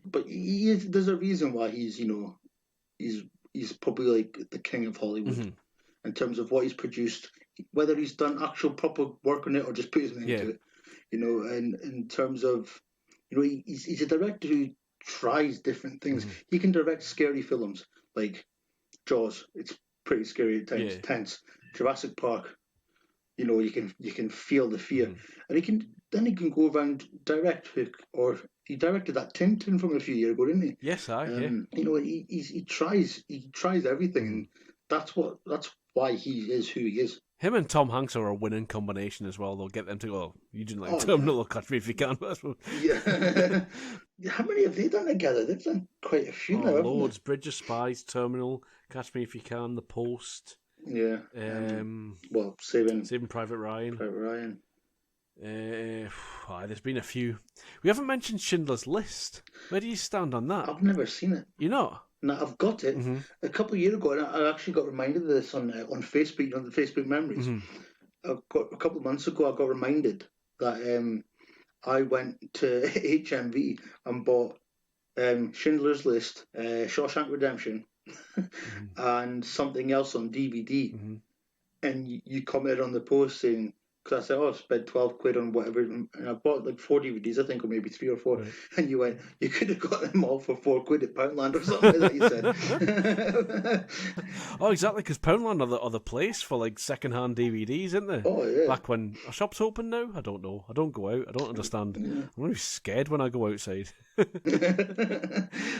Speaker 1: But there's a reason why he's probably like the king of Hollywood in terms of what he's produced, whether he's done actual proper work on it or just put his name to it. And in terms of, he's a director who tries different things. He can direct scary films like Jaws. It's pretty scary at times, tense. Jurassic Park. You can feel the fear, and he can go around direct, or he directed that Tintin from a few years ago, didn't he?
Speaker 2: Yes,
Speaker 1: he tries everything, and that's why he is who he is.
Speaker 2: Him and Tom Hanks are a winning combination as well. They'll get them to go. You didn't like Terminal or Catch Me If You Can.
Speaker 1: Yeah. How many have they done together? They've done quite a few now.
Speaker 2: Loads. Bridge of Spies, Terminal, Catch Me If You Can, The Post.
Speaker 1: Yeah.
Speaker 2: Saving Private Ryan. There's been a few. We haven't mentioned Schindler's List. Where do you stand on that?
Speaker 1: I've never seen it.
Speaker 2: You not?
Speaker 1: No, I've got it. A couple of years ago, and I actually got reminded of this on Facebook, the Facebook memories. A couple of months ago, I got reminded that I went to HMV and bought Schindler's List, Shawshank Redemption, and something else on DVD. And you commented on the post saying, because I said, I spent £12 on whatever, and I bought like 4 DVDs, I think, or maybe 3 or 4. Right. And you went, you could have got them all for £4 at Poundland or something like that, you said.
Speaker 2: Oh, exactly, because Poundland are the place for like second-hand DVDs, isn't they?
Speaker 1: Oh, yeah.
Speaker 2: Back when, are shops open now? I don't know. I don't go out. I don't understand. Yeah. I'm really scared when I go outside.
Speaker 1: I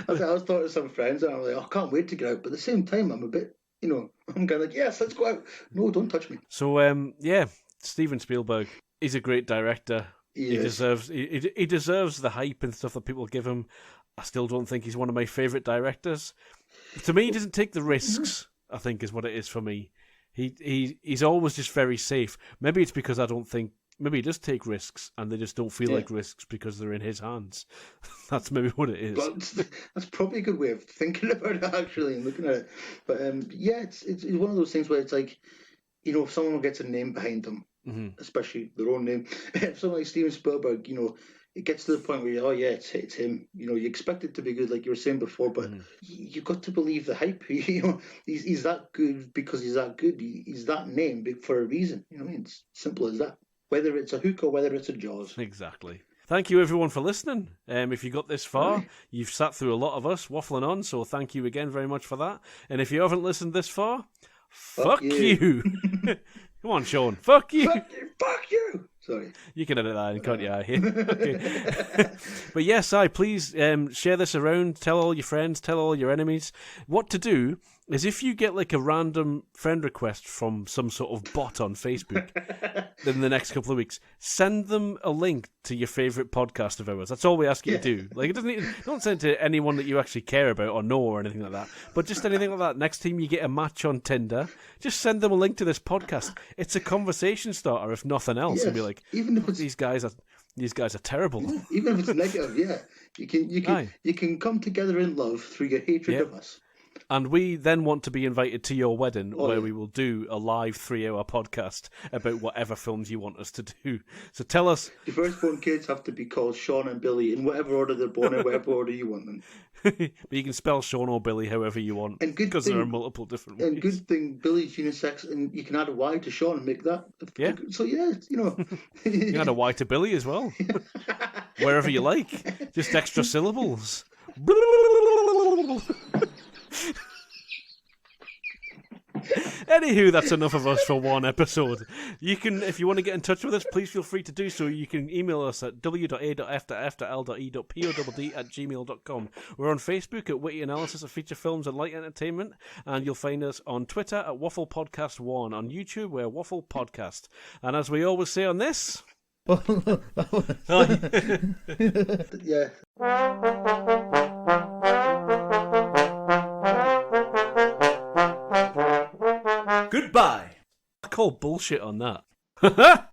Speaker 1: was talking to some friends, and I'm like, I can't wait to get out, but at the same time, I'm a bit, I'm kind of like, yes, let's go out. No, don't touch me.
Speaker 2: So, Steven Spielberg, he's a great director. He deserves the hype and stuff that people give him. I still don't think he's one of my favourite directors. To me, he doesn't take the risks, I think is what it is for me. He's always just very safe. Maybe it's because I don't think, maybe he does take risks and they just don't feel like risks because they're in his hands. That's maybe what it is.
Speaker 1: Well, that's probably a good way of thinking about it, actually, and looking at it. But it's one of those things where it's like, if someone gets a name behind them, especially their own name, if someone like Steven Spielberg, it gets to the point where it's him. You expect it to be good, like you were saying before, but you've got to believe the hype. He's that good because he's that good. He's that name for a reason. It's simple as that. Whether it's a hook or whether it's a Jaws.
Speaker 2: Exactly. Thank you, everyone, for listening. If you got this far, you've sat through a lot of us waffling on, so thank you again very much for that. And if you haven't listened this far, fuck you. Come on, Sean. Fuck you.
Speaker 1: Fuck you. Sorry.
Speaker 2: You can edit that in, can't you? Okay. But yes, please share this around. Tell all your friends. Tell all your enemies. What to do is if you get like a random friend request from some sort of bot on Facebook in the next couple of weeks, send them a link to your favourite podcast of ours. That's all we ask you to do. Like, don't send it to anyone that you actually care about or know or anything like that. But just anything like that. Next time you get a match on Tinder, just send them a link to this podcast. It's a conversation starter, if nothing else, and be like, even if these guys are terrible.
Speaker 1: Even if it's negative, you can come together in love through your hatred of us.
Speaker 2: And we then want to be invited to your wedding where we will do a live 3-hour podcast about whatever films you want us to do. So tell us.
Speaker 1: The firstborn kids have to be called Sean and Billy in whatever order they're born, in whatever order you want them.
Speaker 2: But you can spell Sean or Billy however you want, because there are multiple different ways.
Speaker 1: And good thing, Billy's unisex, and you can add a Y to Sean and make that.
Speaker 2: Yeah.
Speaker 1: So you
Speaker 2: can add a Y to Billy as well. Wherever you like. Just extra syllables. Anywho, that's enough of us for one episode. You can, if you want to get in touch with us, please feel free to do so. You can email us at w.a.f.f.l.e.p.o.d@gmail.com. We're on Facebook at Whitty Analysis of Feature Films and Light Entertainment, and you'll find us on Twitter at Waffle Podcast 1. On YouTube, we're Waffle Podcast. And as we always say on this...
Speaker 1: Yeah.
Speaker 3: Goodbye.
Speaker 2: I call bullshit on that.